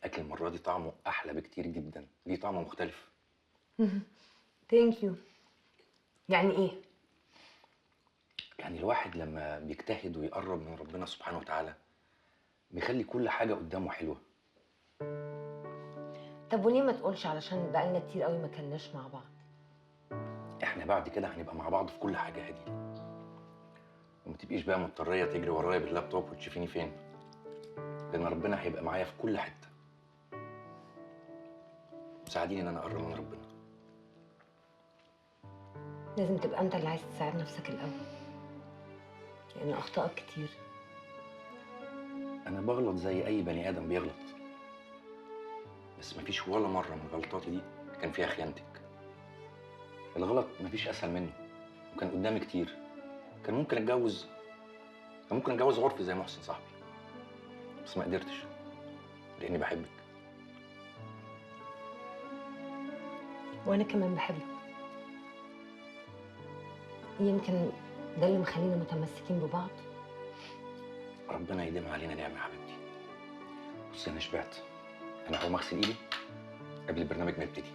الاكل المره دي طعمه احلى بكتير جدا، ليه طعم مختلف. ثانك يو. يعني ايه؟ يعني الواحد لما بيجتهد ويقرب من ربنا سبحانه وتعالى بيخلي كل حاجه قدامه حلوه. طب وليه ما تقولش علشان بقالنا كتير قوي ما كناش مع بعض؟ احنا بعد كده هنبقى مع بعض في كل حاجه هادي، وما تبقيش بقى مضطريه تجري ورايا باللابتوب وتشوفيني فين، لان ربنا هيبقى معايا في كل حته. ساعديني ان انا اقرب من ربنا. لازم تبقى انت اللي عايز تساعد نفسك الاول، لان اخطائك كتير. انا بغلط زي اي بني ادم بيغلط، بس مفيش ولا مره من غلطاتي دي كان فيها خيانتك. الغلط مفيش اسهل منه، وكان قدامي كتير. كان ممكن اتجوز عرفي زي محسن صاحبي، بس ما قدرتش لاني بحبك. وانا كمان بحبك، يمكن ده اللي مخلينا متمسكين ببعض. ربنا يديم علينا نعمه يا حبيبتي. بصي انا شبعت، انا هقوم اغسل ايدي قبل البرنامج ما يبتدي.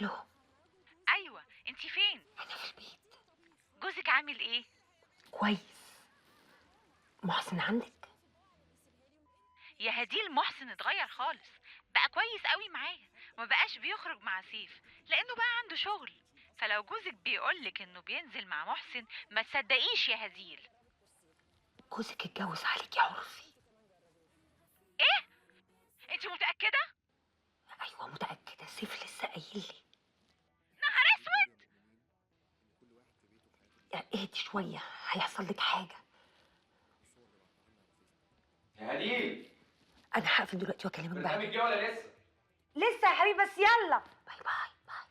الو. ايوه، انتي فين؟ انا في البيت. جوزك عامل ايه؟ كويس. محسن عندك؟ يا هديل، محسن اتغير خالص، بقى كويس قوي معايا، ما بقاش بيخرج مع سيف لانه بقى عنده شغل. فلو جوزك بيقولك انه بينزل مع محسن ما تصدقيش يا هديل. جوزك اتجوز عليك يا عرفي؟ ايه؟ انتي متأكدة؟ ايوه متأكدة، سيف لسه قايل لي. نهار اسود. اهدي شوية، هيحصل لك حاجة. يا هديل، انا هقفل دلوقتي واكلمك البرنامج بعدين. جه ولا لسه؟ لسه يا حبيبي، بس يلا باي باي باي.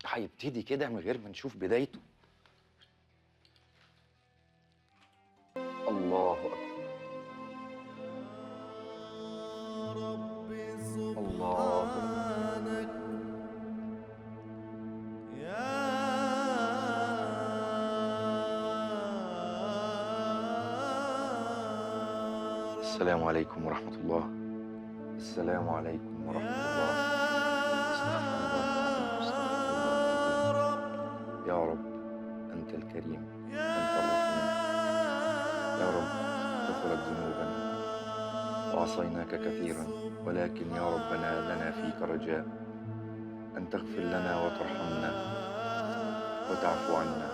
هيبتدي كده من غير ما نشوف بدايته. الله اكبر. الله اكبر. السلام عليكم ورحمة الله. السلام عليكم ورحمة الله. استغفر الله العظيم. يا رب أنت الكريم، أنت الرحيم. يا رب كثرت ذنوبنا وعصيناك كثيرا، ولكن يا ربنا لنا فيك رجاء أن تغفر لنا وترحمنا وتعفو عنا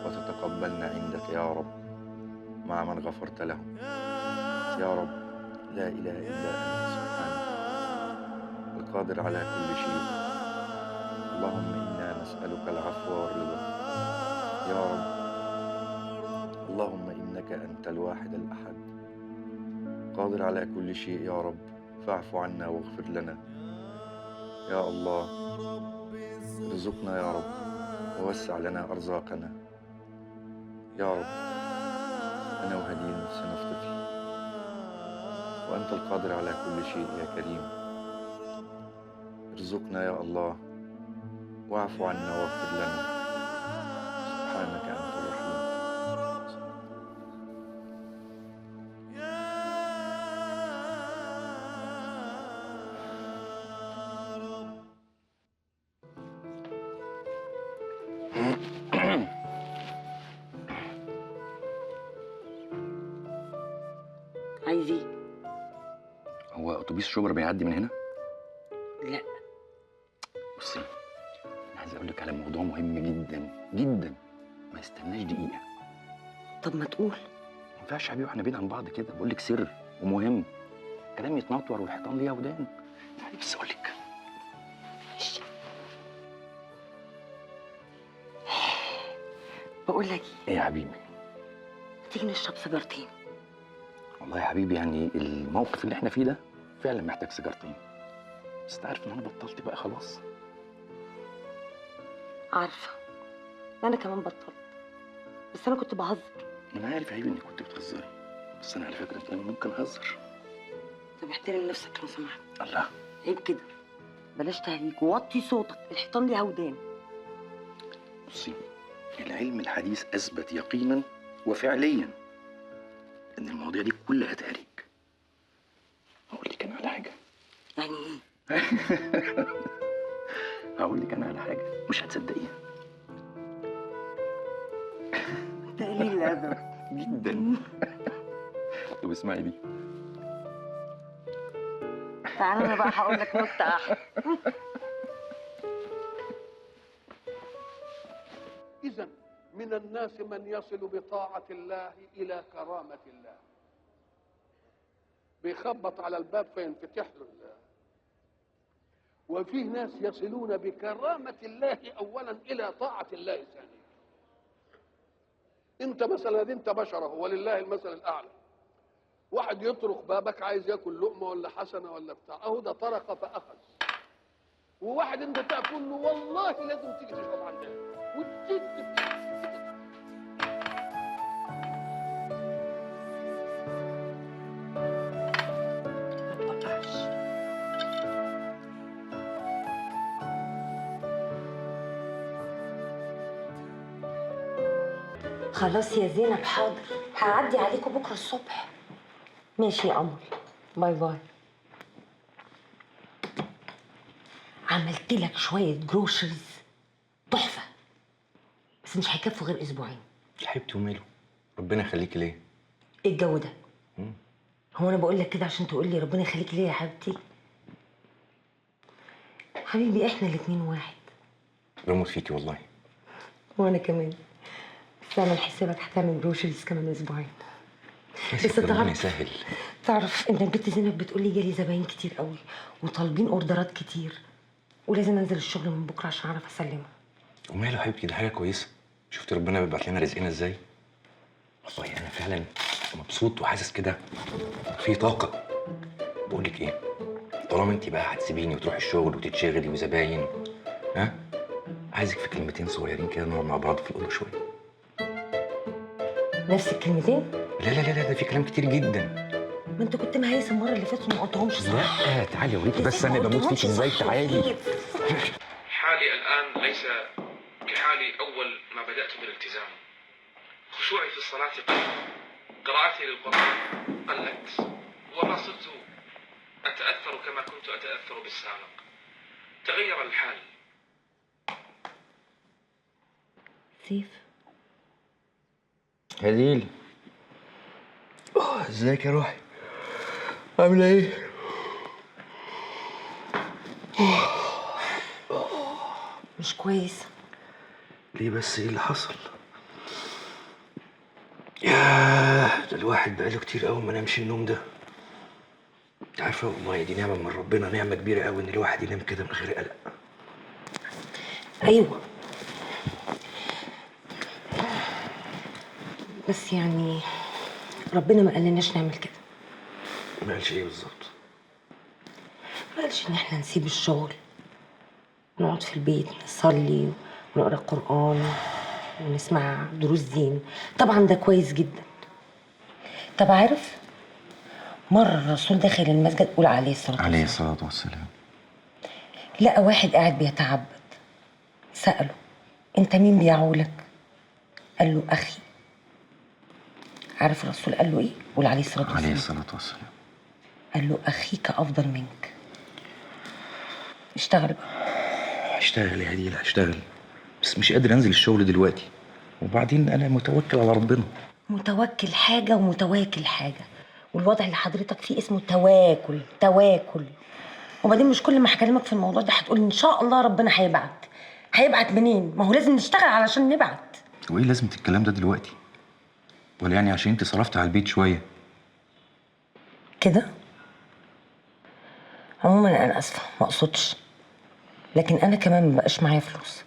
وتتقبلنا عندك يا رب مع من غفرت لهم. يا رب لا إله إلا أنت سبحانك القادر على كل شيء. اللهم إنا نسألك العفو والرضا يا رب. اللهم إنك أنت الواحد الأحد قادر على كل شيء يا رب، فاعف عنا واغفر لنا يا الله. ارزقنا يا رب ووسع لنا أرزاقنا يا رب. أنا وهديل نفسنا في طفل، وأنت القادر على كل شيء يا كريم. ارزقنا يا الله واعف عنا واغفر لنا. سبحانك أنت الرحيم. عايز ايه؟ هو أتوبيس شبرا بيعدي من هنا؟ لا. بصي، أنا عايز أقول لك على موضوع مهم جدا جدا، ما يستناش دقيقة. طب ما تقول. ما ينفعش يا حبيبي واحنا بعيد عن بعض كده، بقول لك سر ومهم، كلام يتنطور والحيطان ليها ودان. تعالي بس أقول لك. ماشي. بقول لك إيه يا حبيبي؟ تيجي نشرب سيجارتين؟ والله يا حبيبي يعني الموقف اللي احنا فيه ده فعلا محتاج سيجارتين، بس انت عارف ان انا بطلت بقى خلاص. عارفة، انا كمان بطلت، بس انا كنت بهزر. انا عارف يا حبيبي انك كنت بتهزري، بس انا على فكره كمان ممكن اهزر. طب احترم نفسك لو سمحت. الله. عيب كده، بلاش تهريج ووطي صوتك، الحيطان ليها ودان. بصي، العلم الحديث اثبت يقينا وفعليا ان المواضيع دي كلها تهريج. هقول لك انا على حاجه. يعني ايه؟ هقول لك انا على حاجه مش هتصدقيها. انت قليل الادب جدا. طب اسمعي دي. تعالى انا بقى هقول لك نكته احلى. إذا من الناس من يصل بطاعة الله إلى كرامة الله، بيخبط على الباب فينفتح له الله. وفيه ناس يصلون بكرامة الله أولا إلى طاعة الله ثانيا. أنت مثلا أنت بشر ولله المثل الأعلى، واحد يطرق بابك عايز ياكل لقمة ولا حسنة ولا بتاع، أهو ده طرق فأخذ. وواحد أنت تقول له والله لازم تيجي تشرب عندنا وتجد خلاص يا زينب، حاضر، هعدي عليكم بكره الصبح. ماشي يا قمر، باي باي. عملت لك شويه جروشرز تحفه، بس مش هيكفوا غير اسبوعين. يا حبيبتي وماله، ربنا يخليكي ليه؟ ايه الجو ده؟ هو انا بقول لك كده عشان تقول لي ربنا يخليكي ليه يا حبيبتي؟ حبيبي احنا الاتنين واحد. بموت فيكي والله. وانا كمان، بس اعمل حسابك هتعمل جروشرز كمان اسبوعين. بس ربنا يسهل. تعرف ان البنت زينب بتقول لي جالي زباين كتير قوي وطالبين اوردرات كتير، ولازم انزل الشغل من بكره عشان اعرف اسلمها. وماله يا حبيبتي، دي حاجه كويسه. شفت ربنا بيبعت لنا رزقنا ازاي؟ والله انا فعلا مبسوط وحاسس كده في طاقه. بقول لك ايه، طالما انت بقى هتسيبيني وتروحي الشغل وتتشغلي وزباين، ها، عايزك في كلمتين صغيرين كده نقعد مع بعض في الاوضه شويه. نفس الكلمتين؟ لا لا لا لا، ده في كلام كتير جدا. ما انت كنت مهيس المره اللي فاتت وما قلتهمش صح. لا تعالي اوريكي بس انا بموت فيكي ازاي. تعالي. حالي الآن ليس كحالي أول ما بدأت بالالتزام. خشوعي في الصلاة قل، قراءتي للقرآن قلت، وما صرت أتأثر كما كنت أتأثر بالسابق. تغير الحال. سيف، هديل، ازيك يا روحي؟ عامله ايه؟ مش كويس. ليه بس؟ ايه اللي حصل؟ ياه، ده الواحد بقاله كتير قوي ما نامش النوم ده. انت عارفه والله دي نعمه من ربنا، نعمه كبيره قوي ان الواحد ينام كده من غير قلق. ايوه، بس يعني ربنا ما قالناش نعمل كده. ما قالش ايه بالظبط؟ ما قالش ان احنا نسيب الشغل نقعد في البيت نصلي ونقرا قرآن ونسمع دروس دين. طبعا ده كويس جدا. طب عارف، مرة الرسول داخل المسجد، قول عليه الصلاة والسلام، لقى واحد قاعد بيتعبد. سأله: انت مين بيعولك؟ قال له: اخي. عارف الرسول قال له ايه؟ قول عليه الصلاة والسلام. قال له: اخيك افضل منك. اشتغل بقى. هشتغل يا هديل، هشتغل، بس مش قادر انزل الشغل دلوقتي، وبعدين انا متوكل على ربنا. متوكل حاجة ومتواكل حاجة، والوضع اللي حضرتك فيه اسمه تواكل. وبعدين مش كل ما هكلمك في الموضوع ده هتقول ان شاء الله ربنا هيبعت منين؟ ما هو لازم نشتغل علشان نبعت. وايه لازمة الكلام ده دلوقتي؟ ولا يعني عشان انت صرفت على البيت شوية كده؟ عموما انا اسفة، ما اقصدش، لكن انا كمان مبقاش معايا فلوس.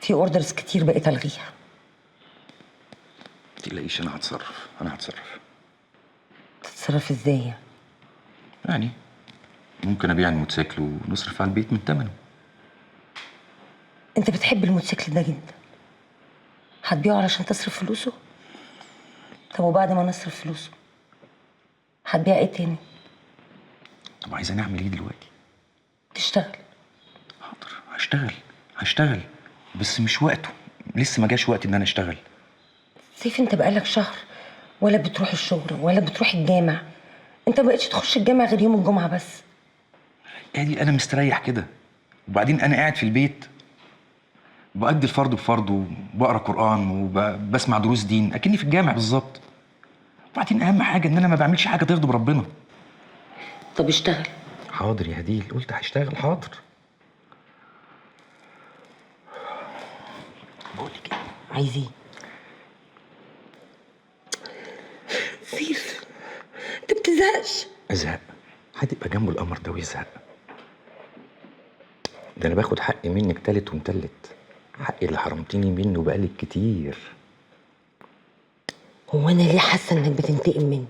في اوردرز كتير بقيت الغيها. متقلقيش، انا هتصرف. تتصرف ازاي؟ يعني ممكن ابيع الموتوسيكل ونصرف على البيت من ثمنه. انت بتحب الموتوسيكل ده جدا، هتبيعه علشان تصرف فلوسه؟ طب وبعد ما نصرف فلوسه هتبيع ايه تاني؟ طب عايزاني اعمل ايه دلوقتي؟ تشتغل. حاضر، هشتغل بس مش وقته، لسه ما جاش وقت ان انا اشتغل. سيف انت بقالك شهر ولا بتروح الشغل ولا بتروح الجامع. انت ما بقتش تخش الجامع غير يوم الجمعه بس. ادي انا مستريح كده، وبعدين انا قاعد في البيت بأدي الفرض بفرضه وبقرا قرآن وبسمع دروس دين اكني في الجامع بالظبط. وبعدين اهم حاجه ان انا ما بعملش حاجه تغضب ربنا. طب اشتغل. حاضر يا هديل، قلت هشتغل. حاضر. بقول لك ايه؟ عايز ايه؟ سيف انت بتزهقش؟ ازهق؟ حد يبقى جنبه القمر ده ويزهق؟ ده انا باخد حقي منك تالت ومتلت، حقي اللي حرمتيني منه بقالك كتير. هو انا ليه حاسه انك بتنتقم مني؟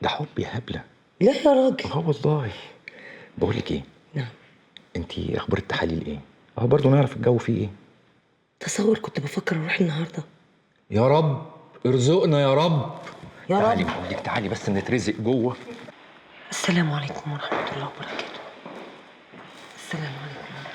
ده حب يا هبله. لا يا راجل. والله. بقول لك ايه؟ نعم. انتي اخبار التحاليل ايه؟ اهو برضه نعرف الجو فيه ايه. تصور كنت بفكر اروح النهارده. يا رب ارزقنا يا رب. يا تعالي رب. بقول لك، تعالي بس نترزق جوه. السلام عليكم ورحمه الله وبركاته. السلام عليكم ورحمه الله.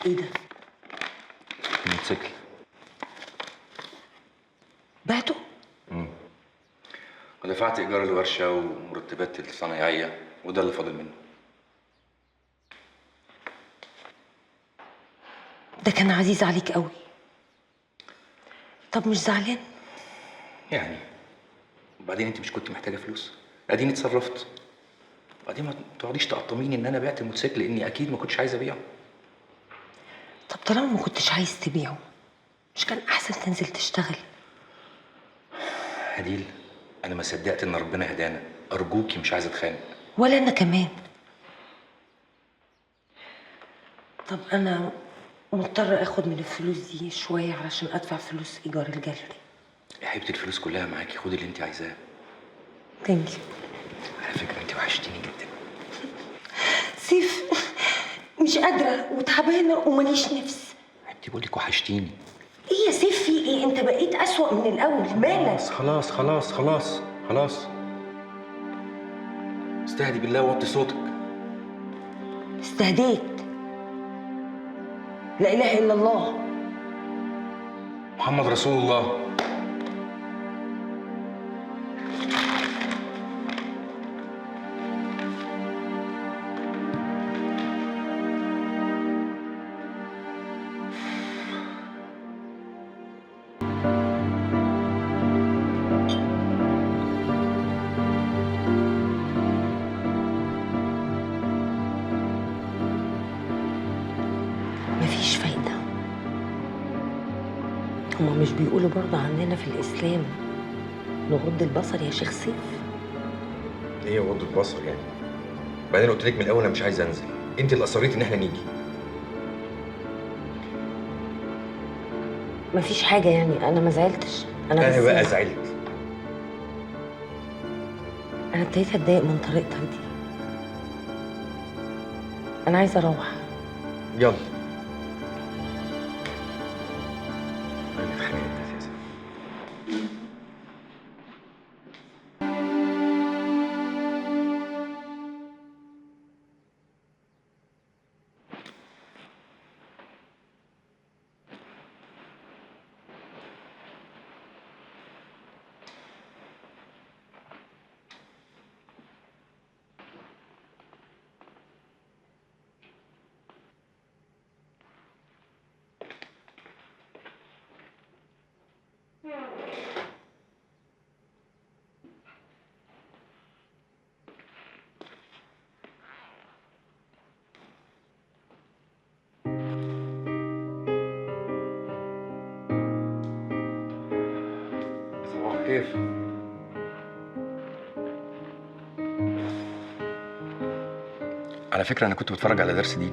ايه ده؟ الموتوسيكل. بعته؟ ودفعت ايجار الورشه ومرتبات الصنايعيه وده اللي فاضل منه. ده كان عزيز عليك قوي. طب مش زعلان؟ يعني وبعدين انت مش كنت محتاجه فلوس؟ اديني اتصرفت. وبعدين ما تقعديش تقطميني ان انا بعت الموتوسيكل لاني اكيد ما كنتش عايز ابيعه. طب طالما ما كنتش عايز تبيعه مش كان احسن تنزل تشتغل؟ هديل، انا ما صدقت ان ربنا هدانا. ارجوكي مش عايزه اتخانق. ولا انا كمان. طب انا مضطرة اخد من الفلوس دي شوية علشان ادفع فلوس ايجار الجاليري. يا حبيبتي الفلوس كلها معاكي، خدي اللي انت عايزاه. ثانك يو. على فكره انت وحشتيني جدا. سيف مش قادرة وتعبانة وماليش نفس. حبيبتي بقول لك وحشتيني. ايه يا سيف في ايه؟ انت بقيت اسوأ من الاول، مالك؟ خلاص. استهدي بالله ووطي صوتك. استهديت. لا اله الا الله محمد رسول الله. مفيش فايدة. هما مش بيقولوا برضه عندنا في الإسلام نغض البصر يا شيخ سيف؟ ايه غض البصر يعني؟ بعدين قلت لك من الاول انا مش عايز انزل، انت اللي اصريتي ان احنا نيجي. مفيش حاجة يعني، أنا ما زعلتش. أنا بس بقى زعلت. أنا ابتديت أتضايق من طريقتك دي. أنا عايزة أروح. يلا. انا اتخانقت اساسا. صباح الخير. على فكرة أنا كنت بتفرج على درس دين،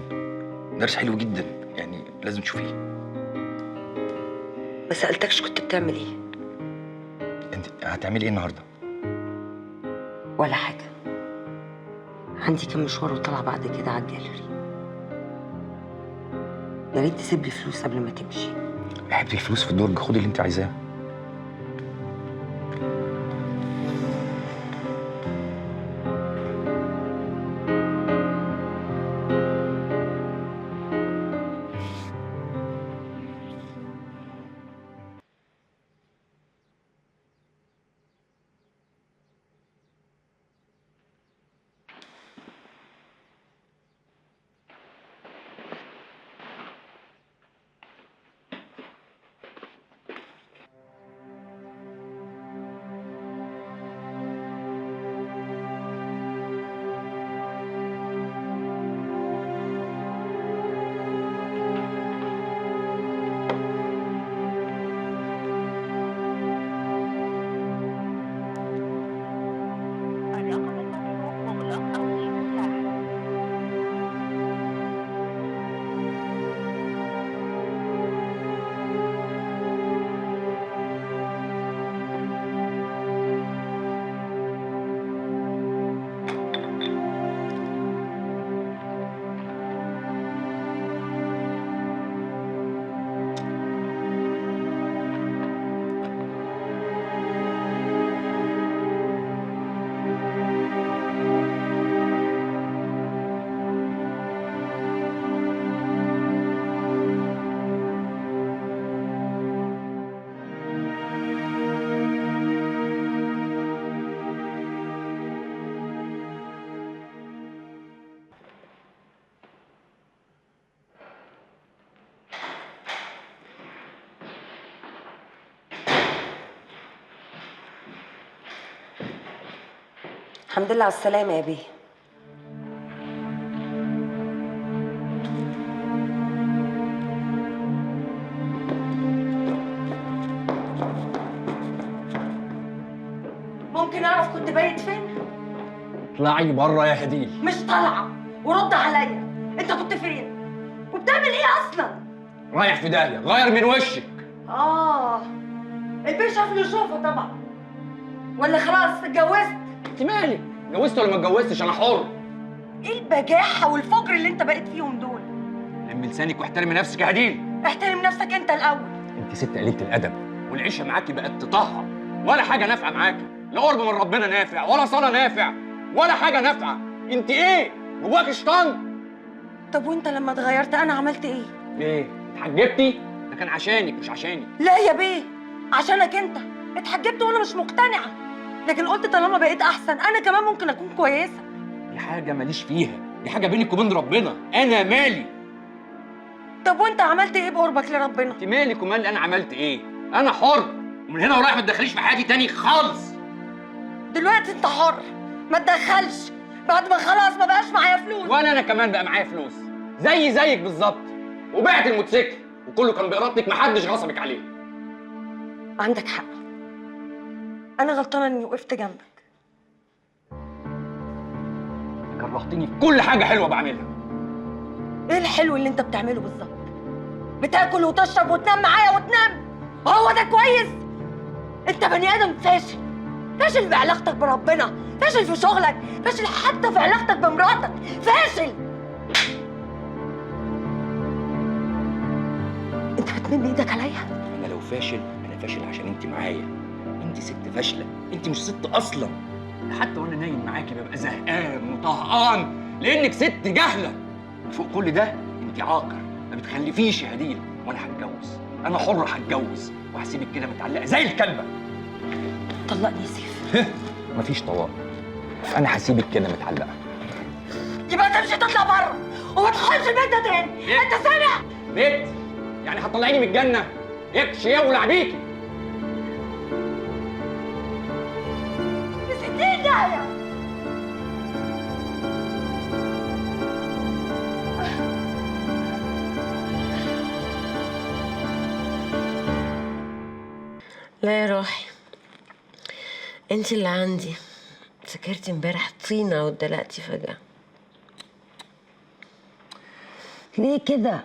درس حلو جدا يعني لازم تشوفيه. ما سألتكش كنت بتعمل إيه؟ أنت هتعملي إيه النهاردة؟ ولا حاجة. عندي كم مشوار وطلع بعد كده على الجاليري. يا ريت تسيب لي فلوس قبل ما تمشي. يا حبيبتي الفلوس في الدرج، خدي اللي انت عايزاه. الحمد لله على السلامة يا بيه. ممكن أعرف كنت بايت فين؟ اطلعي بره يا هديل. مش طالعة، ورد عليا. أنت كنت فين؟ وبتعمل إيه أصلاً؟ رايح في داهيه، غير من وشك. البيه شاف له شوفه طبعا. ولا خلاص اتجوزت؟ انت مالك؟ اتجوزت ولا ما اتجوزتش؟ انا حر. إيه البجاحة والفجر اللي أنت بقيت فيهم دول؟ لمي لسانك واحترمي نفسك يا هديل. احترم نفسك أنت الأول. انت ست قليله الادب، والعيشه معاكي بقت تطهر، ولا حاجه نافعه معاكي، لا قرب من ربنا نافع، ولا صلاه نافع، ولا حاجه نافعه. انت ايه؟ جواك شيطان. طب وأنت لما اتغيرت أنا عملت إيه؟ ايه؟ اتحجبتي؟ ده كان عشانك مش عشاني. لا يا بيه، عشانك انت. اتحجبت وانا مش مقتنعه، لكن قلت طالما بقيت احسن انا كمان ممكن اكون كويسه. دي حاجه ماليش فيها، دي حاجه بينك وبين ربنا، انا مالي. طب وانت عملت ايه بقربك لربنا؟ انت مالك ومال انا عملت ايه؟ انا حر، ومن هنا ورايح ما تدخليش في حياتي تاني خالص. دلوقتي انت حر، ما تدخلش بعد ما خلاص ما بقاش معايا فلوس. ولا انا كمان بقى معايا فلوس زيك بالظبط، وبعت الموتوسيكل وكله كان بإرادتك، محدش غصبك عليه. عندك حق، انا غلطانه اني وقفت جنبك. كرهتني في كل حاجه حلوه بعملها. ايه الحلو اللي انت بتعمله بالظبط؟ بتاكل وتشرب وتنام معايا وتنام، هو ده كويس؟ انت بني ادم فاشل، فاشل في علاقتك بربنا، فاشل في شغلك، فاشل حتى في علاقتك بمراتك، فاشل. انت بتمد ايدك عليا؟ انا لو فاشل انا فاشل عشان انت معايا. انت ست فاشله، انت مش ست اصلا. حتى وانا نايم معاكي ببقى زهقان وطهقان لانك ست جهله. وفوق كل ده انت عاقر، ما بتخلفيش يا هديل. وانا هتجوز، انا حر هتجوز، وهسيبك كده متعلقه زي الكلبه. طلقني يا سيف. مفيش طلاق، انا هسيبك كده متعلقه. يبقى تمشي تطلع بره وما تدخلش البيت ده تاني، انت سامع؟ بيت؟ يعني هتطلعيني من الجنه؟ يكش يولع بيكي. في 60 داهيه. لا يا روحي، انت اللي عندي. سكرتي امبارح طينه واتدلقتي فجاه. ليه كده؟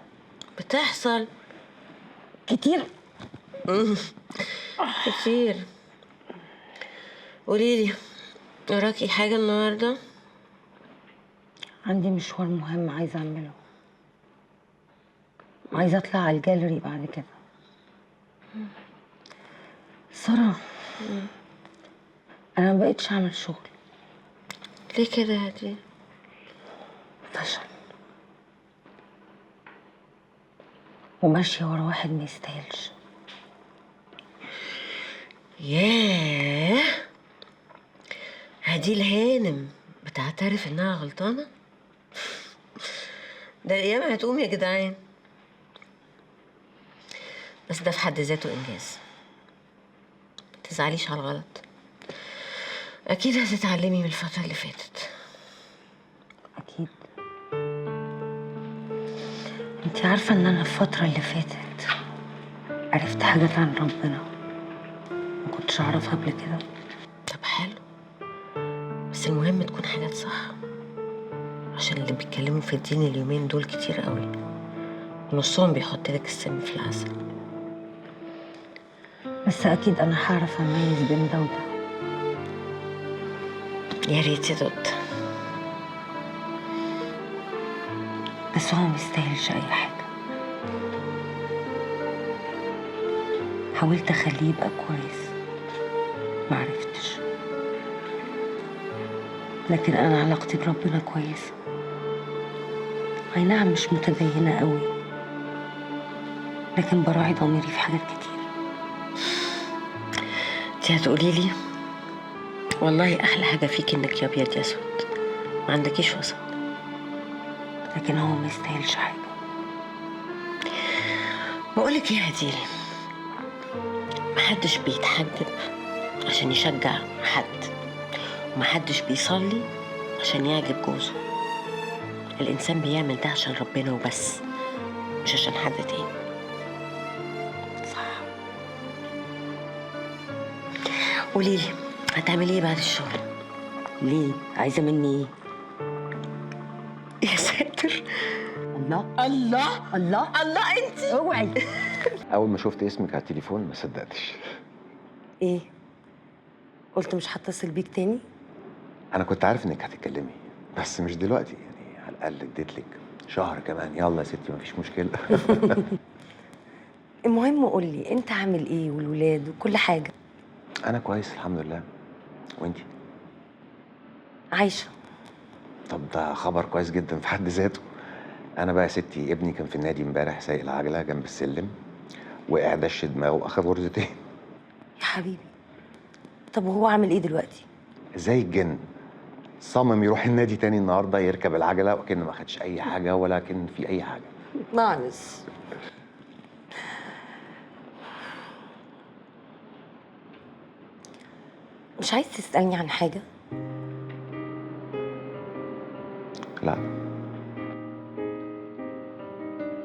بتحصل كتير. كتير. قوليلي، وراكي حاجه النهارده؟ عندي مشوار مهم عايزة أعمله، وعايزة أطلع على الجاليري بعد كده. سارة، أنا مبقتش أعمل شغل. ليه كده يا هديل؟ فشل، وماشية ورا واحد ما يستاهلش. ياه، هديل هانم بتعترف انها غلطانة؟ ده الايام هتقوم يا جدعان. بس ده في حد ذاته انجاز. متزعليش على الغلط، اكيد هتتعلمي من الفترة اللي فاتت. أكيد. انتي عارفة إن أنا الفترة اللي فاتت عرفت حاجات عن ربنا ما كنتش أعرفها قبل كده. طب حلو، بس المهم تكون حاجات صح، عشان اللي بيتكلموا في الدين اليومين دول كتير قوي، ونصهم بيحط لك السم في العسل. بس أكيد أنا هعرف أميز بين ده وده. يا ريت يا دود. بس هو ميستاهلش أي حاجة. حاولت أخليه يبقى كويس، معرفتش. لكن أنا علاقتي بربنا كويسة. أي نعم مش متدينة قوي، لكن براعي ضميري في حاجات كتير. انتي هتقولي لي والله احلى حاجة فيك انك يا ابيض يا اسود، ما عندكيش وسط. لكن هو ما يستاهلش حاجة. بقولك ايه يا هديل، محدش بيتحجب عشان يشجع حد، ومحدش بيصلي عشان يعجب جوزه. الإنسان بيعمل ده عشان ربنا وبس، مش عشان حد تاني. صح. قوليلي هتعملي ايه بعد الشغل؟ ليه؟ عايزة مني ايه؟ يا ساتر، الله الله الله الله، انتي اوعي. أول ما شفت اسمك على التليفون ما صدقتش. ايه؟ قلت مش هتصل بيك تاني؟ أنا كنت عارف إنك هتتكلمي، بس مش دلوقتي يعني. على الأقل اديتلك شهر كمان. يلا يا ستي مفيش مشكلة. المهم قولي انت عامل ايه والولاد وكل حاجة؟ أنا كويس الحمد لله. وإنتي؟ عايشة. طب ده خبر كويس جدا في حد ذاته. أنا بقى يا ستي ابني كان في النادي امبارح سايق العجلة جنب السلم، وقع دش دماغه وأخد غرزتين. يا حبيبي، طب وهو عامل ايه دلوقتي؟ زي الجن. صمم يروح النادي تاني النهارده يركب العجلة وكأنه ما خدش أي حاجة ولا كان في أي حاجة. ناقص. مش عايز تسألني عن حاجة؟ لا.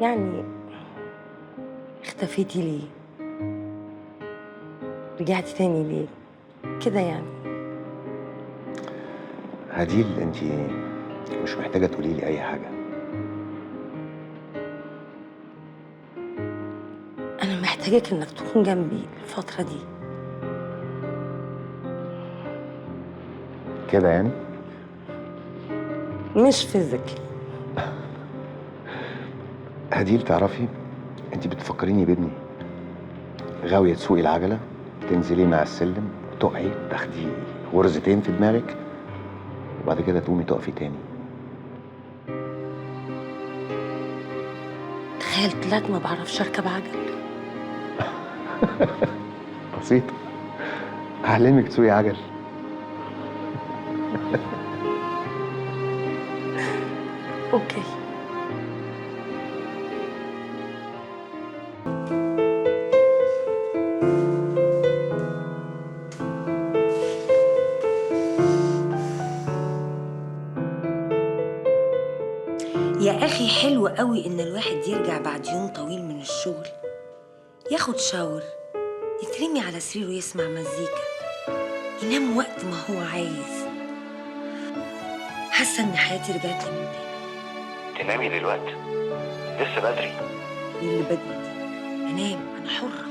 يعني اختفيتي ليه؟ رجعتي تاني ليه؟ كده يعني. هديل انت مش محتاجة تقولي لي أي حاجة. أنا محتاجك إنك تكون جنبي الفترة دي. كده يعني؟ مش فيزيكلي. هديل تعرفي انت بتفكريني بابني. غاوية تسوقي العجلة، تنزلي مع السلم تقعي تاخدي غرزتين في دماغك، وبعد كده تقومي تقفي تاني. تخيل طلعت ما بعرفش اركب عجل. بسيطة، أعلمك تسوقي عجل. اوكي. يا اخي حلو قوي ان الواحد يرجع بعد يوم طويل من الشغل، ياخد شاور، يترمي على سريره ويسمع مزيكا، ينام وقت ما هو عايز. حاسه ان حياتي رجعت لي من تاني. تنامي دلوقتي؟ لسه بدري. ايه اللي بدري دي؟ انام، انا حره.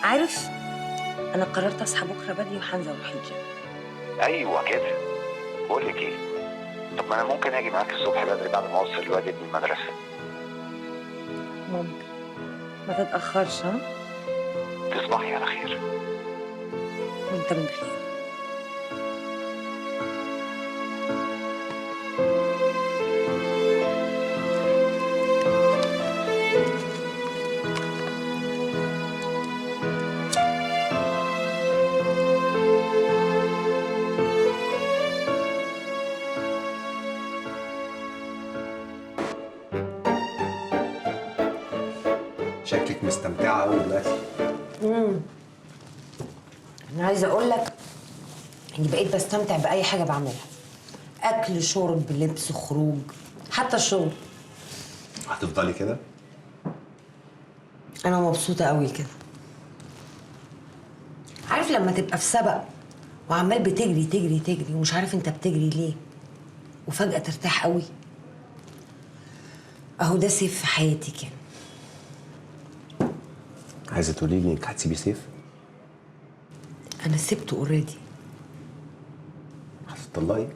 عارف، انا قررت اصحى بكره بدري وهنزل اروح الجيم. أيوة كده. بقول لك إيه؟ طب ما انا ممكن اجي معاك الصبح بدري بعد ما اوصل الواد ابني المدرسه. ممكن، ما تتأخرش ها؟ تصبحي على خير. وانت من خير. شكلك مستمتعة أوي دلوقتي. انا عايزه اقول لك اني بقيت بستمتع باي حاجه بعملها. اكل، شرب، لبس، خروج، حتى الشغل. هتفضلي كده؟ انا مبسوطه قوي كده. عارف لما تبقى في سبق وعمال بتجري تجري تجري ومش عارف انت بتجري ليه، وفجاه ترتاح قوي؟ اهو ده سيف في حياتي كان. عايزة تقولي لي إنك هتسيبي سيف؟ انا سبته اوريدي. هتطلقي؟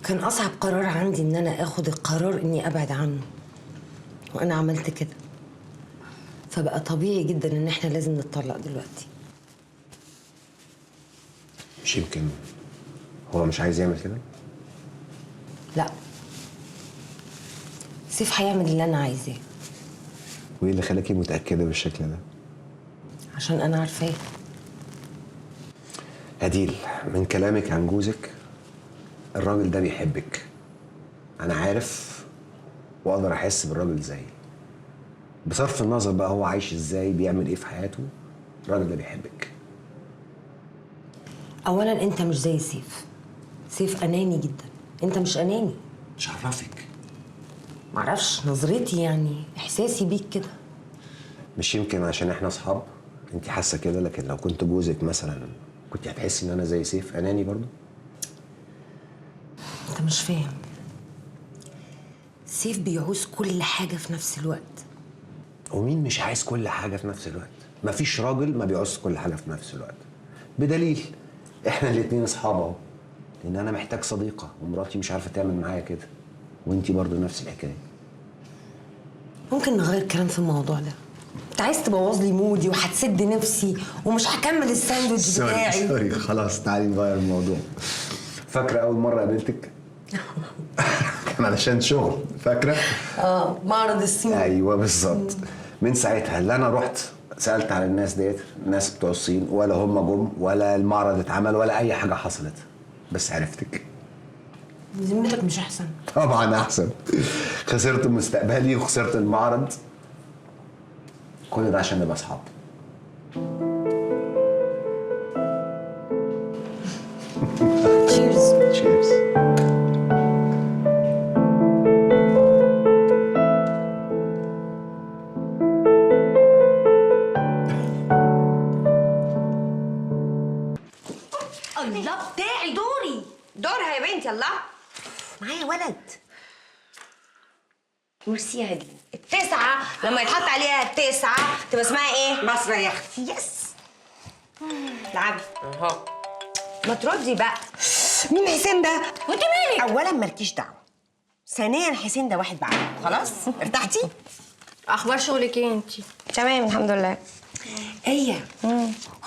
كان اصعب قرار عندي ان انا اخد القرار اني ابعد عنه، وانا عملت كده. فبقى طبيعي جدا ان احنا لازم نتطلق دلوقتي. مش يمكن هو مش عايز يعمل كده؟ لا، سيف هيعمل اللي انا عايزاه. وإيه اللي خلاكي متأكدة بالشكل ده؟ عشان انا عارفاه. هديل، من كلامك عن جوزك الراجل ده بيحبك. أنا عارف وأقدر أحس بالراجل زيي. بصرف النظر بقى هو عايش إزاي، بيعمل إيه في حياته، الراجل ده بيحبك. اولا انت مش زي سيف. سيف اناني جدا، انت مش اناني. مش عرفك. معرفش، نظرتي يعني، احساسي بيك كده. مش يمكن عشان إحنا أصحاب أنت حاسة كده، لكن لو كنت جوزك مثلا كنت هتحسي إن أنا زي سيف أناني برضه؟ انت مش فاهم. سيف بيعوز كل حاجه في نفس الوقت. ومين مش عايز كل حاجة في نفس الوقت؟ مفيش راجل ما بيعوز كل حاجة في نفس الوقت. بدليل احنا الاتنين اصحاب اهو. لان انا محتاج صديقة ومراتي مش عارفة تعمل معايا كده. وانتي برضو نفس الحكاية. ممكن نغير الكلام في الموضوع ده؟ انت عايز تبوظ لي مودي وهتسد نفسي ومش هكمل الساندوتش بتاعي. سوري خلاص، تعالي نغير الموضوع. فاكرة أول مرة قابلتك؟ كان علشان شغل، فاكرة؟ معرض الصين. أيوه بالظبط. من ساعتها اللي أنا رحت سألت على الناس ديت، الناس بتوع الصين، ولا هم جم ولا المعرض اتعمل ولا أي حاجة حصلت. بس عرفتك. ذمتك مش أحسن؟ طبعا أحسن. خسرت مستقبلي وخسرت المعرض. كل ده عشان نبقى أصحاب. تشيرز. تشيرز. الله، بتاعي دوري. دورها يا بنتي. الله، معايا ولد. ميرسي يا هدي. 9 لما يتحط عليها 9 تبقى اسمها ايه؟ مصر يا اختي. يس. العبي اهو. ما تردي بقى. مين حسين ده؟ وانت مالك؟ اولا مالكيش دعوه، ثانيا حسين ده واحد بعده. خلاص ارتحتي؟ اخبار شغلك ايه انت؟ تمام الحمد لله. ايه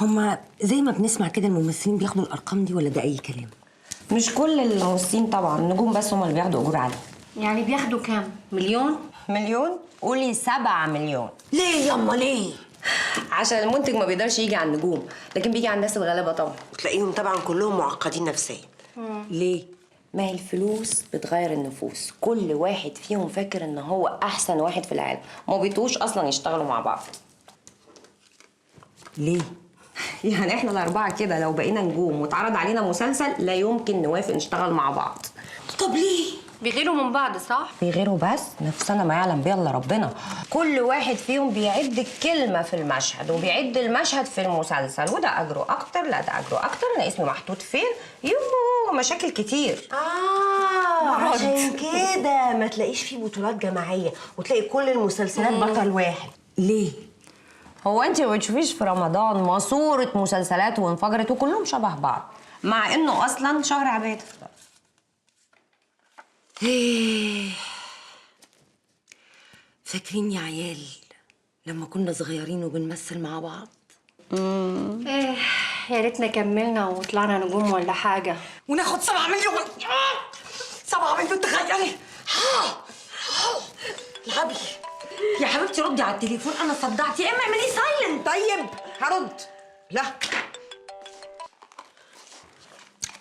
هما زي ما بنسمع كده الممثلين بياخدوا الارقام دي ولا ده اي كلام؟ مش كل الممثلين طبعا، النجوم بس هم اللي بياخدوا اجور عاليه. يعني بياخدوا كام؟ مليون؟ مليون؟ قولي 7 مليون. ليه ياما ليه؟ عشان المنتج ما بيقدرش يجي على النجوم، لكن بيجي على الناس الغلابه طبعا. وتلاقيهم طبعا كلهم معقدين نفسيا. ليه؟ ما هي الفلوس بتغير النفوس، كل واحد فيهم فاكر ان هو احسن واحد في العالم، ما بيطوش اصلا يشتغلوا مع بعض. ليه؟ يعني احنا الاربعه كده لو بقينا نجوم واتعرض علينا مسلسل لا يمكن نوافق نشتغل مع بعض. طب ليه؟ بيغيروا من بعض صح؟ بيغيروا بس نفسنا ما يعلم بيها الا ربنا. كل واحد فيهم بيعد الكلمه في المشهد وبيعد المشهد في المسلسل، وده اجره اكتر، لا ده اجره اكتر، انا اسمي محطوط فين، يوه مشاكل كتير. عشان كده ما تلاقيش فيه بطولات جماعيه وتلاقي كل المسلسلات بطل واحد. ليه؟ هو انت ما بتشوفيش في رمضان ماسورة مسلسلات وانفجرت وكلهم شبه بعض، مع انه اصلا شهر عباده. فاكرين يا عيال لما كنا صغيرين وبنمثل مع بعض؟ ايه يا ريتنا كملنا وطلعنا نجوم ولا حاجه. وناخد 7 مليون. 7 مليون تخيلي. الغبي يا حبيبتي ردي على التليفون، انا صدعت. يا اما اعملي سايلنت. طيب هرد. لا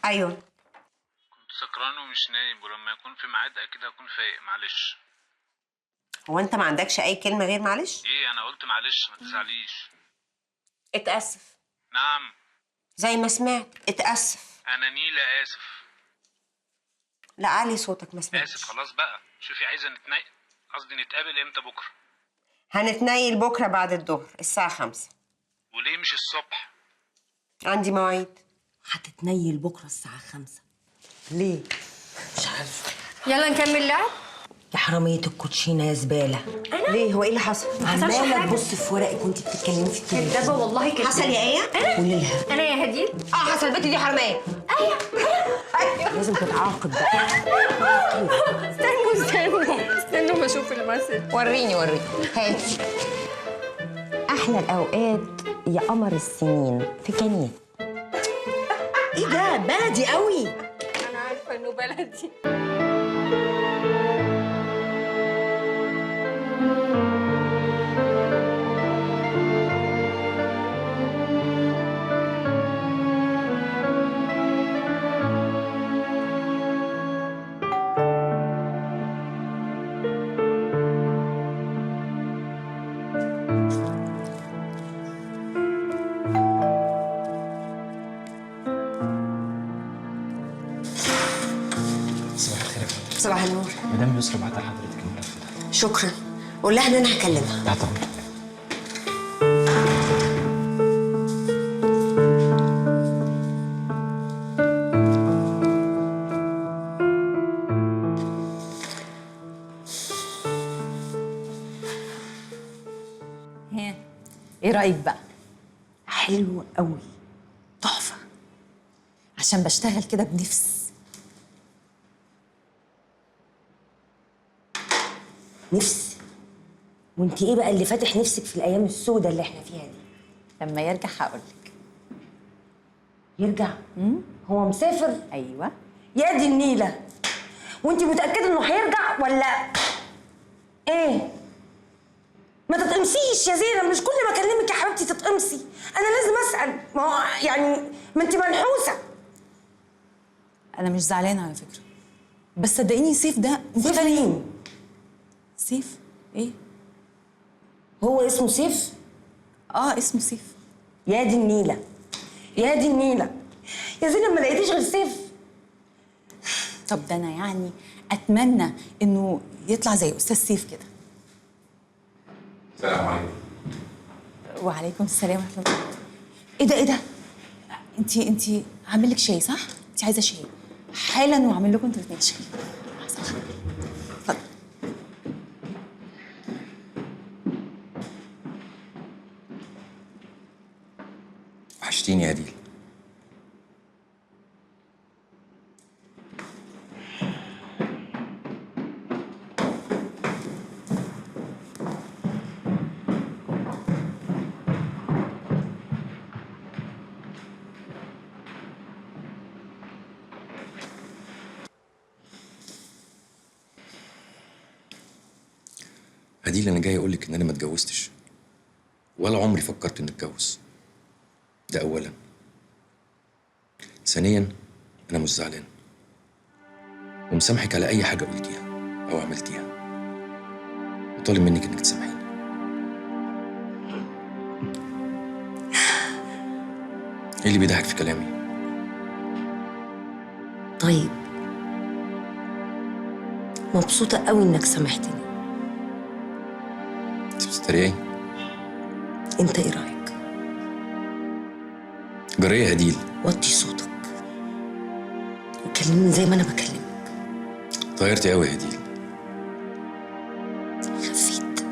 ايوه كنت سكران ومش نايم، ولما يكون في ميعاد اكيد هكون فايق. معلش. هو انت ما عندكش اي كلمه غير معلش؟ ايه انا قلت معلش، ما تزعليش. اتاسف. نعم. زي ما سمعت اتاسف. انا نيلة اسف. لا علي صوتك ما سمعتش. اسف خلاص بقى. شوفي عايزه قصدي نتقابل امتى؟ بكره. هنتنيل بكره بعد الظهر الساعه 5. وليه مش الصبح؟ عندي مواعيد. هتتنيل بكره الساعه 5. ليه؟ مش عارفه. يلا نكمل لعب. يا حراميه الكوتشينه يا زباله. ليه؟ هو ايه اللي حصل؟ عماله تبص في ورقك وانت بتتكلمي في التليفون. كدابه والله كدابه. حصل يا ايه؟ قولي لها. انا يا هديل. حصل. البت دي حراميه. ايوه لازم تتعاقب بقى. استنوا بشوف المسج. وريني هاتي. احلى الاوقات يا قمر السنين في كنيف. ايه ده؟ بلدي قوي. انا عارفه انه بلدي. صباح الخير يا فندم. صباح النور. مدام يسرا بعت لحضرتك الملف ده. شكرا. قول لها ان انا هكلمها. تحت امرك. ايه رأيك بقى؟ حلو قوي. تحفه. عشان بشتغل كده بنفس. نفس؟ وانت ايه بقى اللي فاتح نفسك في الايام السوداء اللي احنا فيها دي؟ لما يرجع هقولك. يرجع؟ هو مسافر؟ ايوه. يا دي النيله. وانت متاكده انه هيرجع ولا ايه؟ ما تتقمصيش يا زينب، مش كل ما اكلمك يا حبيبتي تتقمصي. انا لازم اسال. ما هو يعني ما انت منحوسه. انا مش زعلانه على فكره، بس صدقيني سيف ده سيف مين؟ سيف ايه؟ هو اسمه سيف؟ اسمه سيف. يا دي النيله. يا دي النيله. يا زينب ما لقيتيش غير سيف. طب ده انا يعني اتمنى انه يطلع زي استاذ سيف كده. السلام عليكم. وعليكم السلام ورحمه الله. ايه ده؟ انت عامل لك شاي صح؟ انت عايزه شاي حالا، واعمل لكم انتوا الاثنين شاي. اتفضل. وحشتيني يا هديل. هديل، انا جاي اقول لك ان انا ما اتجوزتش ولا عمري فكرت اني اتجوز. ده اولا. ثانيا انا مش زعلان ومسامحك على اي حاجه قلتيها او عملتيها، وطالب منك انك تسامحيني. ايه اللي بيضحك في كلامي؟ طيب مبسوطه قوي انك سامحتني. انت بتتريقي؟ انت ايه رايك؟ جريه هديل. وطي صوتك وكلمني زي ما انا بكلمك. اتغيرتي قوي يا هديل. خفيت.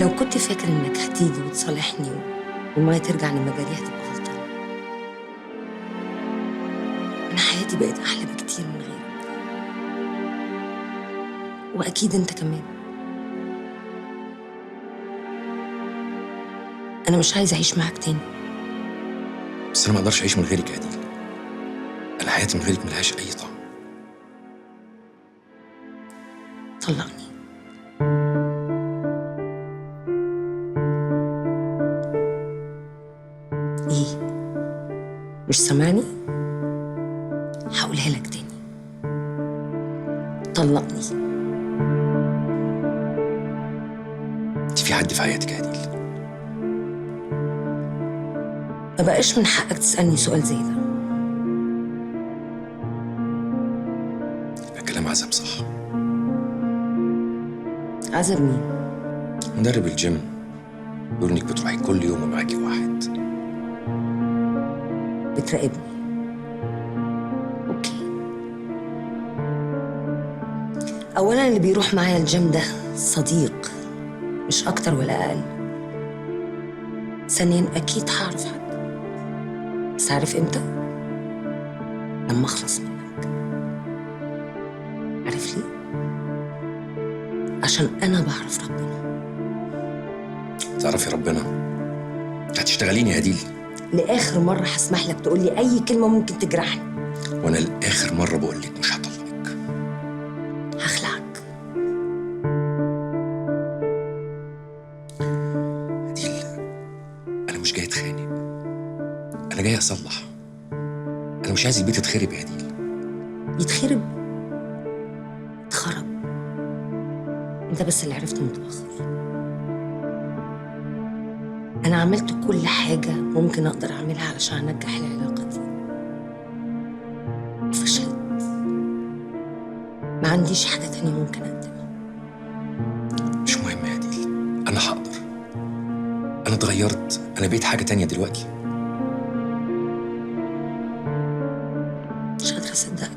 لو كنت فاكر انك هتيجي وتصالحني والمية ترجع لمجاريها تبقى غلطان. انا حياتي بقت احلى بكتير من غيرك، واكيد انت كمان. انا مش عايزه اعيش معاك تاني. بس انا ما اقدرش اعيش من غيرك يا هديل. انا حياتي من غيرك ملهاش اي طعم. طلقني. ايه؟ مش سامعني؟ هقولها لك تاني. طلقني. انت في حد في حياتك يا هديل؟ ما بقاش من حقك تسألني سؤال زي ده. الكلام عذاب صح. عذاب مين؟ مدرب الجيم بيقول انك بتروحي كل يوم ومعاكي واحد. بتراقبني. اوكي. اولا اللي بيروح معايا الجيم ده صديق، مش اكتر ولا اقل. ثانيا اكيد هعرف حد، بس عارف امتى؟ لما اخلص منك. عارف ليه؟ عشان انا بعرف ربنا. تعرفي ربنا؟ انت هتشتغليني يا هديل. لاخر مره هسمح لك تقول لي اي كلمه ممكن تجرحني. وانا لاخر مره بقول لك مش هطلقك. هخلعك. هديل، انا مش جاي اتخانق، انا جاي اصلح. انا مش عايز البيت يتخرب يا هديل. يتخرب؟ اتخرب. انت بس اللي عرفت متاخر. انا عملت كل حاجه ممكن اقدر اعملها علشان انجح العلاقه دي، وفشلت. ما عنديش حاجه تانية ممكن اقدمها. مش مهم يا هديل، انا هقدر. انا اتغيرت، انا بقيت حاجه تانية دلوقتي. مش قادره اصدقك.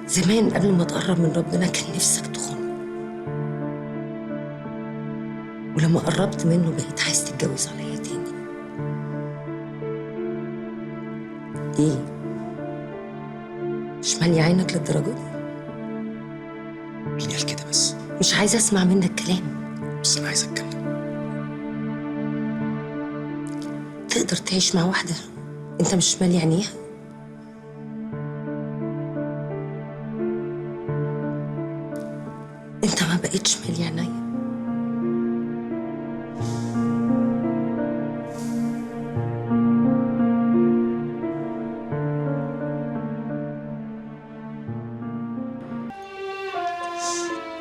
زمان قبل ما تقرب من ربنا كان نفسك تخون، ولما قربت منه بقيت عايز تتجوز عليا تاني. ايه؟ مش مالي عينك للدرجة دي؟ مين قال كده بس؟ مش عايزة اسمع منك كلام. بس انا عايز اتكلم. تقدر تعيش مع واحدة انت مش مالي عينيها؟ انت ما بقتش مالي عينيا.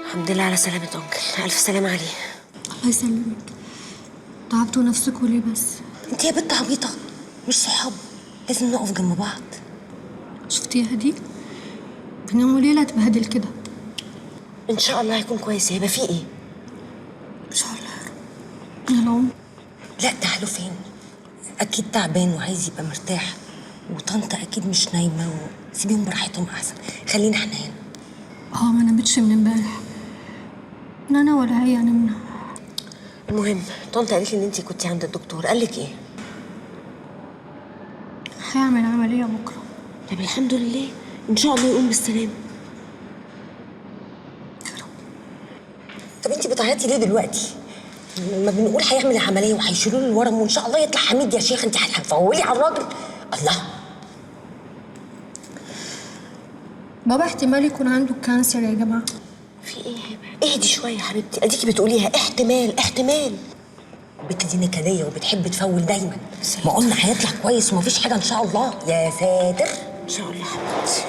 الحمد لله على سلامة أنكل. ألف سلامة عليه. الله يسلمك. تعبتوا نفسكوا ليه بس؟ انت يا بنت عبيطة، مش صحاب، لازم نقف جنب بعض. شفتي يا هدي؟ بنام وليلة تبهدل كده. إن شاء الله هيكون كويس. هيبقى فيه إيه؟ إن شاء الله يا رب. يا العمر. لا، تعالوا فين؟ أكيد تعبان وعايز يبقى مرتاح، وطنط أكيد مش نايمة، وسيبيهم براحتهم أحسن. خلينا احنا هنا. ما نمتش من امبارح. لا أنا ولا هي نمنا. المهم طنط قالت لي إن أنتي كنتي عند الدكتور، قال لك إيه؟ هيعمل عملية بكرة. طب الحمد لله، إن شاء الله يقوم بالسلامة. طب انتي بتعيطي ليه دلوقتي؟ لما بنقول هيعمل عمليه وهيشيلوا له الورم وان شاء الله يطلع حميد يا شيخ، انت هتفولي على الراجل؟ الله. بابا احتمال يكون عنده كانسر يا جماعه. في ايه يا هبه؟ اهدي شويه يا حبيبتي، اديكي بتقوليها احتمال احتمال. البت دي نكديه وبتحب تفول دايما. ما قلنا هيطلع كويس ومفيش حاجه ان شاء الله. يا ساتر. ان شاء الله حبيبتي.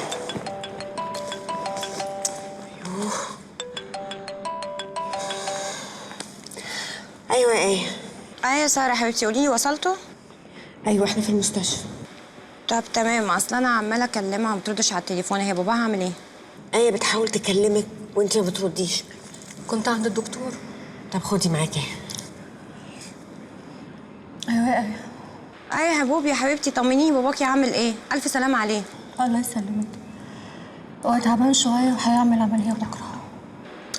ايوه ايه؟ ايوه ساره حبيبتي، قولي لي وصلتوا؟ ايوه احنا في المستشفى. طب تمام، اصل انا عماله اكلمها ما بتردش على التليفون. هي باباها عامل ايه؟ ايه بتحاول تكلمك وانت ما بترديش. كنت عند الدكتور. طب خدي معاكي. ايوه ايوه يا حبوبي يا حبيبتي، طمنيني باباكي عامل ايه؟ الف سلامه عليه. الله يسلمك. هو تعبان شويه وهيعمل عمليه بكره.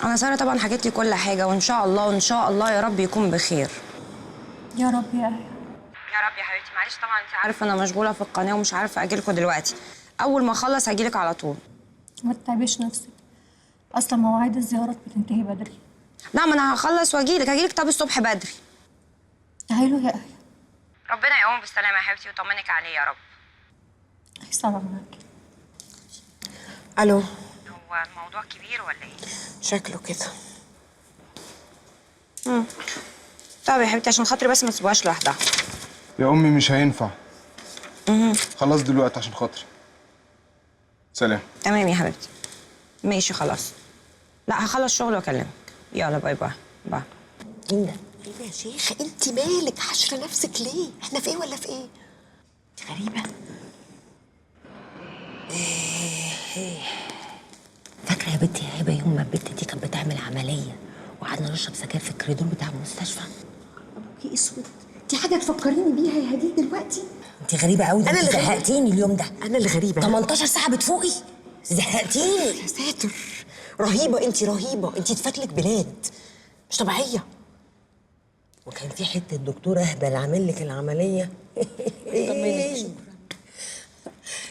انا ساره طبعا حكيت لي كل حاجه، وان شاء الله وان شاء الله يا رب يكون بخير. يا رب يا آية. يا رب يا حبيبتي. معلش طبعا انت عارفه انا مشغوله في القناه ومش عارفه اجيلكوا دلوقتي. اول ما اخلص هجيلك على طول. ما تتعبيش نفسك، اصلا مواعيد الزيارات بتنتهي بدري. لا ما انا هخلص واجيلك. طب الصبح بدري. تعالوا يا آية. ربنا يقوم بالسلامه يا حبيبتي ويطمنك عليه يا رب. السلام عليكم. الو. هو الموضوع كبير ولا ايه؟ شكله كده. طب يا حبيبتي عشان خاطري بس ما تسيبوهاش لوحدها. يا امي مش هينفع. خلاص دلوقتي عشان خاطري. سلام. تمام يا حبيبتي. ماشي خلاص. لا هخلص شغل واكلمك. يلا باي باي. باي. لينا ايه يا شيخ؟ انت مالك حاشره نفسك ليه؟ احنا في ايه ولا في ايه؟ انت غريبه. فاكره يا بنتي يا هبه يوم ما البنت دي كانت بتعمل عمليه وقعدنا نشرب سجاير في الكوريدور بتاع المستشفى؟ ابوكي اسود، دي حاجه تفكريني بيها يا هديل دلوقتي. انت غريبه قوي. انا اللي زهقتيني اليوم ده. انا اللي غريبه. 18 ساعه بتفوقي، زهقتيني. يا ساتر، رهيبه انت، رهيبه انت. تفاتلك بلاد مش طبيعيه. وكان في حته دكتور اهبل عامل لك العمليه. طمنك. شكرا.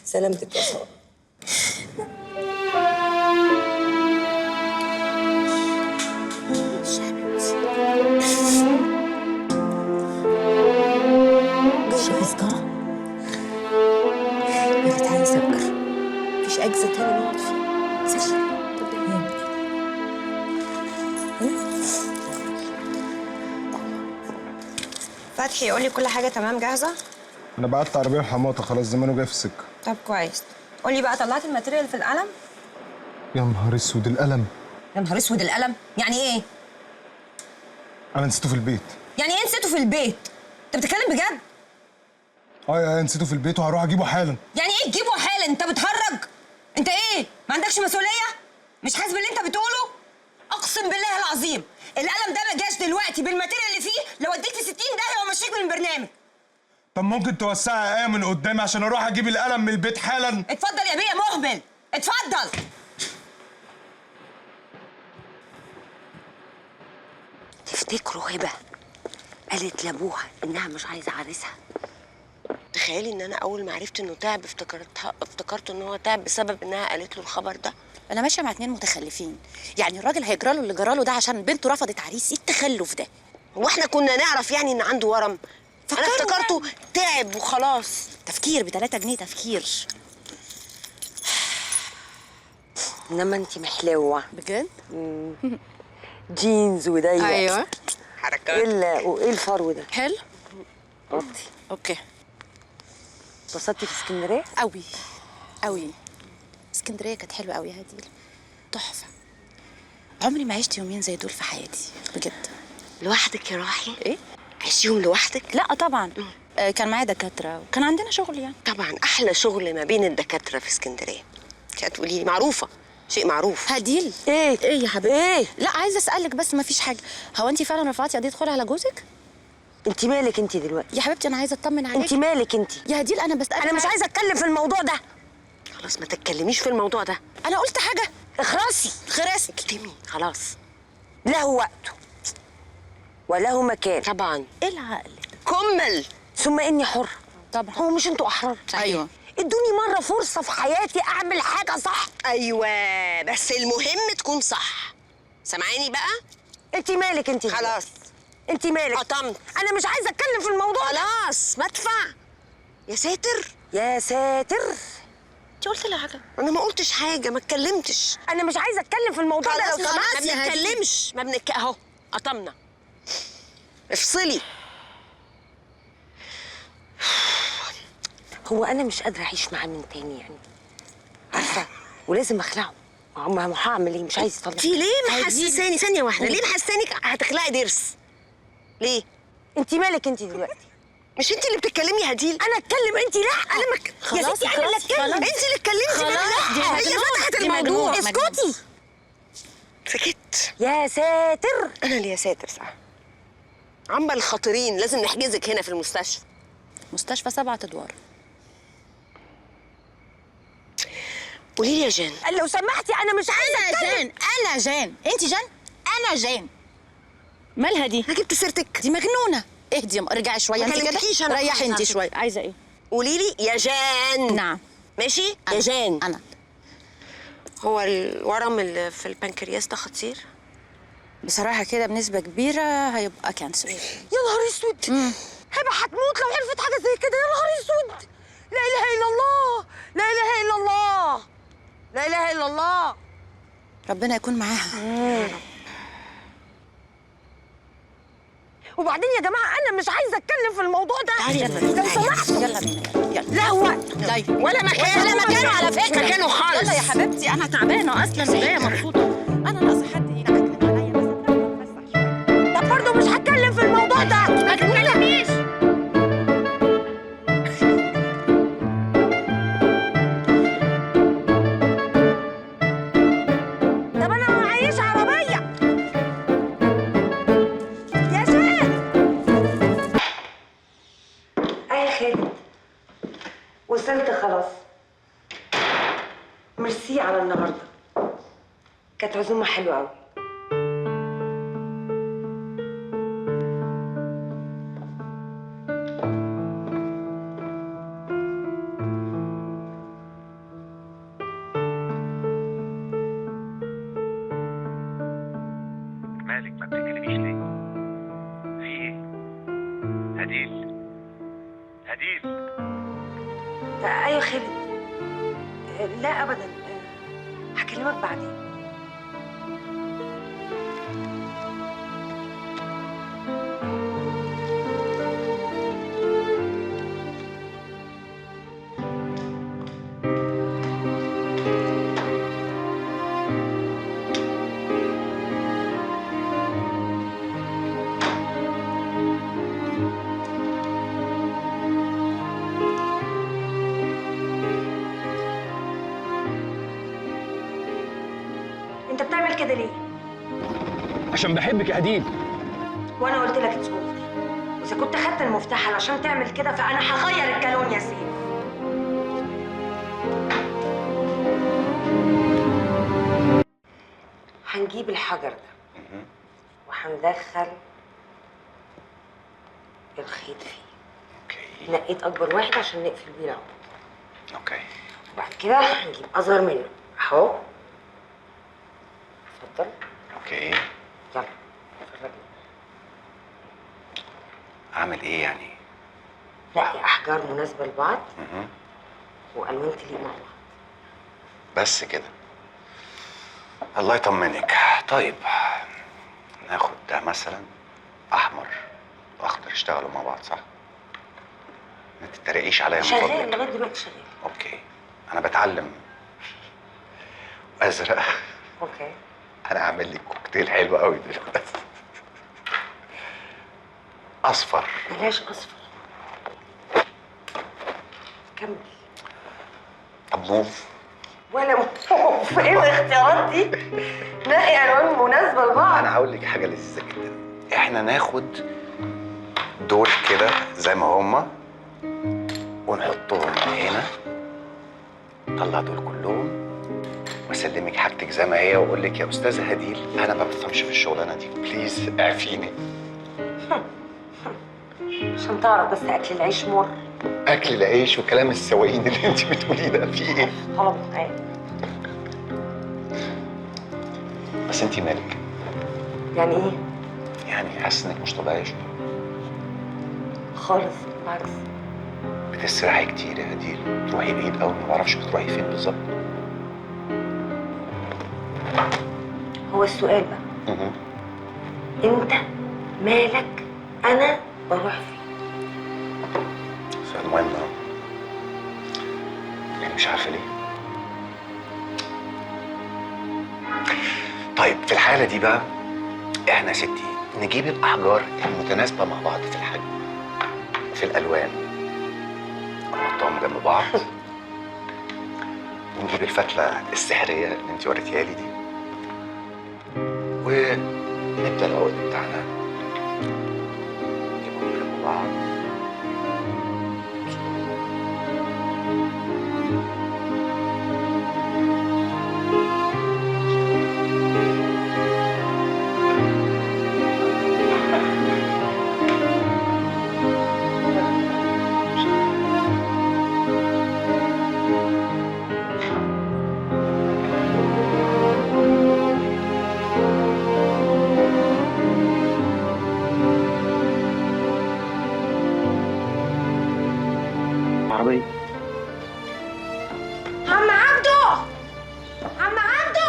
سلامتك يا ساره. شوفي سكر. يا ريت عايز سكر. مفيش اجزاء تاني نقعد فيها. سكر. فتحي يقول لي كل حاجه تمام جاهزه؟ انا بعت عربيه وحماطه خلاص زمانه جاي في السكه. طب كويس. قولي بقى طلعتي الماتيريال في القلم؟ يا نهار اسود القلم. يا نهار اسود القلم؟ يعني ايه؟ انا نسيته في البيت. يعني ايه نسيته في البيت؟ انت بتتكلم بجد؟ يا نسيته في البيت وهروح اجيبه حالا. يعني ايه تجيبه حالا؟ انت بتهرج؟ انت ايه؟ ما عندكش مسؤوليه؟ مش حاسس باللي انت بتقوله؟ اقسم بالله العظيم القلم ده ما جاش دلوقتي بالماتيريال اللي فيه لو اديك في 60 داهيه ومشيك من البرنامج. طب ممكن توسعي من قدامي عشان اروح اجيب القلم من البيت حالا؟ اتفضل يا بيه مهمل، اتفضل. تفتكروا هبه قالت لابوها انها مش عايزه عريسها؟ تخيلي ان انا اول ما عرفت انه تعب افتكرت ان هو تعب بسبب انها قالت له الخبر ده. انا ماشيه مع اتنين متخلفين، يعني الراجل هيجرى له اللي جرى له ده عشان بنته رفضت عريس؟ ايه التخلف ده؟ هو احنا كنا نعرف يعني ان عنده ورم؟ انا افتكرته تعب وخلاص. تفكير ب3 جنيه تفكير. انما انت محلوه بجد. جينز وضيق. ايوه حركات. وايه الفرو ده؟ حلو. اوكي. اتبسطتي في اسكندريه؟ قوي قوي. اسكندريه كانت حلوه قوي يا هديل، تحفه. عمري ما عشت يومين زي دول في حياتي بجد. لوحدك يا روحي؟ ايه؟ عشتيهم لوحدك؟ لا طبعا. كان معايا دكاتره وكان عندنا شغل يعني. طبعا احلى شغل ما بين الدكاتره في اسكندريه. انت هتقولي لي معروفه، شيء معروف. هديل ايه يا حبيبتي؟ ايه؟ لا عايزه اسالك بس ما فيش حاجه. هو انت فعلا رفعتي قضيه خلع على جوزك؟ انت مالك انت دلوقتي؟ يا حبيبتي انا عايزه اطمن عليك. انت مالك انت؟ يا هديل انا بسالك. انا مش عايزه اتكلم في الموضوع ده. خلاص ما تتكلميش في الموضوع ده. انا قلت حاجه؟ اخرسي. خرسي. اكتمي خلاص. له وقته وله مكان. طبعا. ايه العقل؟ كمل. ثم اني حر. طبعا. هو مش انتوا احرار؟ ايوه. ادوني مره فرصه في حياتي اعمل حاجه صح. ايوه بس المهم تكون صح. سامعاني بقى؟ انت مالك انت؟ خلاص انت مالك؟ قطمت. انا مش عايزه اتكلم في الموضوع. خلاص مدفع. يا ساتر يا ساتر. انت قلت لي حاجه؟ انا ما قلتش حاجه، ما اتكلمتش. انا مش عايزه اتكلم في الموضوع ده لو سمحت. ما بنتكلمش. ما بنك اهو قطمنا. افصلي. هو انا مش قادره اعيش معاه من تاني يعني، عارفه، ولازم اخلعه. ما هعمل ايه؟ مش عايز يطلع. انت ليه محسساني؟ ثانيه واحده، ليه محسسانك هتخلعي ضرس؟ ليه؟ انت مالك انت دلوقتي؟ مش انت اللي بتتكلمي يا هديل؟ انا اتكلم انت لا. انا يا ستي انا اللي اتكلم. انت اللي اتكلمتي. لا هي فتحت الموضوع. اسكتي. سكت. يا ساتر. انا اللي يا ساتر صح. عمال الخاطرين لازم نحجزك هنا في المستشفى. مستشفى 7 أدوار. قولي لي يا جان. لو سمحتي انا مش عايزه أنا جان. أنت جان؟ أنا جان. مالها دي؟ انا جبت سيرتك. دي مجنونة. اهدي رجعي شوية ما أنت كلمتكيش كده. أنا ريحي خالص أنت على شوية. فكرة. عايزة إيه؟ قولي لي يا جان. نعم. ماشي أنا. يا جان. أنا. هو الورم اللي في البنكرياس ده خطير؟ بصراحة كده بنسبة كبيرة هيبقى كانسر. يا نهار اسود. هبه هتموت لو عرفت حاجه زي كده. يا نهار اسود. لا اله الا الله، لا اله الا الله، لا اله الا الله. ربنا يكون معاها. وبعدين يا جماعه انا مش عايزه اتكلم في الموضوع ده. لو سمحتوا. يلا بينا يلا. لا هو ولا مكانه على فكرة. مكانه خالص. يلا يا حبيبتي أنا تعبانة أصلا وجاية مبسوطة. أنا ناقصة حد ينعكنن عليا مثلا. طب برضه مش هتكلم في الموضوع ده. ما تتكلميش. طب انا معيش عربيه يا شيخ. يا خالد وصلت خلاص. ميرسي على النهارده، كانت عزومه حلوه قوي. مالك ما بتتكلميش ليه؟ في ايه؟ هديل هديل. ايوه خالد. لا ابدا، هكلمك بعدين. انت بتعمل كده ليه؟ عشان بحبك يا هديل. وانا قلت لك تصبر. واذا كنت خدت المفتاح علشان تعمل كده فانا هغير الكالون يا سيف. هنجيب الحجر ده وهندخل الخيط فيه. اوكي. نقيت اكبر واحد عشان نقفل بيه العقد. اوكي. وبعد كده هنجيب اصغر منه اهو. اتفضل. اوكي. يلا اتفرجي. اعمل ايه يعني؟ نقي احجار مناسبه لبعض والوان تليق مع بعض. بس كده؟ الله يطمنك. طيب ناخد ده مثلا احمر واخضر يشتغلوا مع بعض صح؟ ما تتريقيش عليا من شغال فضلك. لغايه دلوقتي شغال. اوكي انا بتعلم. ازرق. اوكي. انا هعمل لك كوكتيل حلو قوي دلوقتي. اصفر. بلاش اصفر. كمل. طب موف. ولا موف. ايه الاختيارات دي؟ نقي الوان مناسبه لبعض. انا هقول لك حاجه لذيذه جدا. احنا ناخد دول كده زي ما هما ونحطهم هنا. طلع دول كلهم واسلمك حاجتك زي ما هي واقول لك يا استاذه هديل انا ما بفهمش في الشغلانه دي، بليز اعفيني. عشان تعرف بس اكل العيش مر. اكل العيش وكلام السواقين اللي انت بتقوليه ده في ايه؟ طلب معايا. بس انت مالك؟ يعني ايه؟ يعني حاسس انك مش طبيعيه شويه. خالص بالعكس. بتسرحي كتير يا هديل، تروحي بعيد قوي ما بعرفش بتروحي فين بالظبط. هو السؤال بقى انت مالك انا بروح فين؟ سؤال مهم قوي. يعني مش عارفه ليه. طيب في الحاله دي بقى احنا يا ستي نجيب الاحجار المتناسبه مع بعض في الحجم في الالوان ونحطهم جنب بعض ونجيب الفتله السحريه اللي انت وريتيها لي دي ونبدا العقد بتاعنا نجيبهم جنب بعض.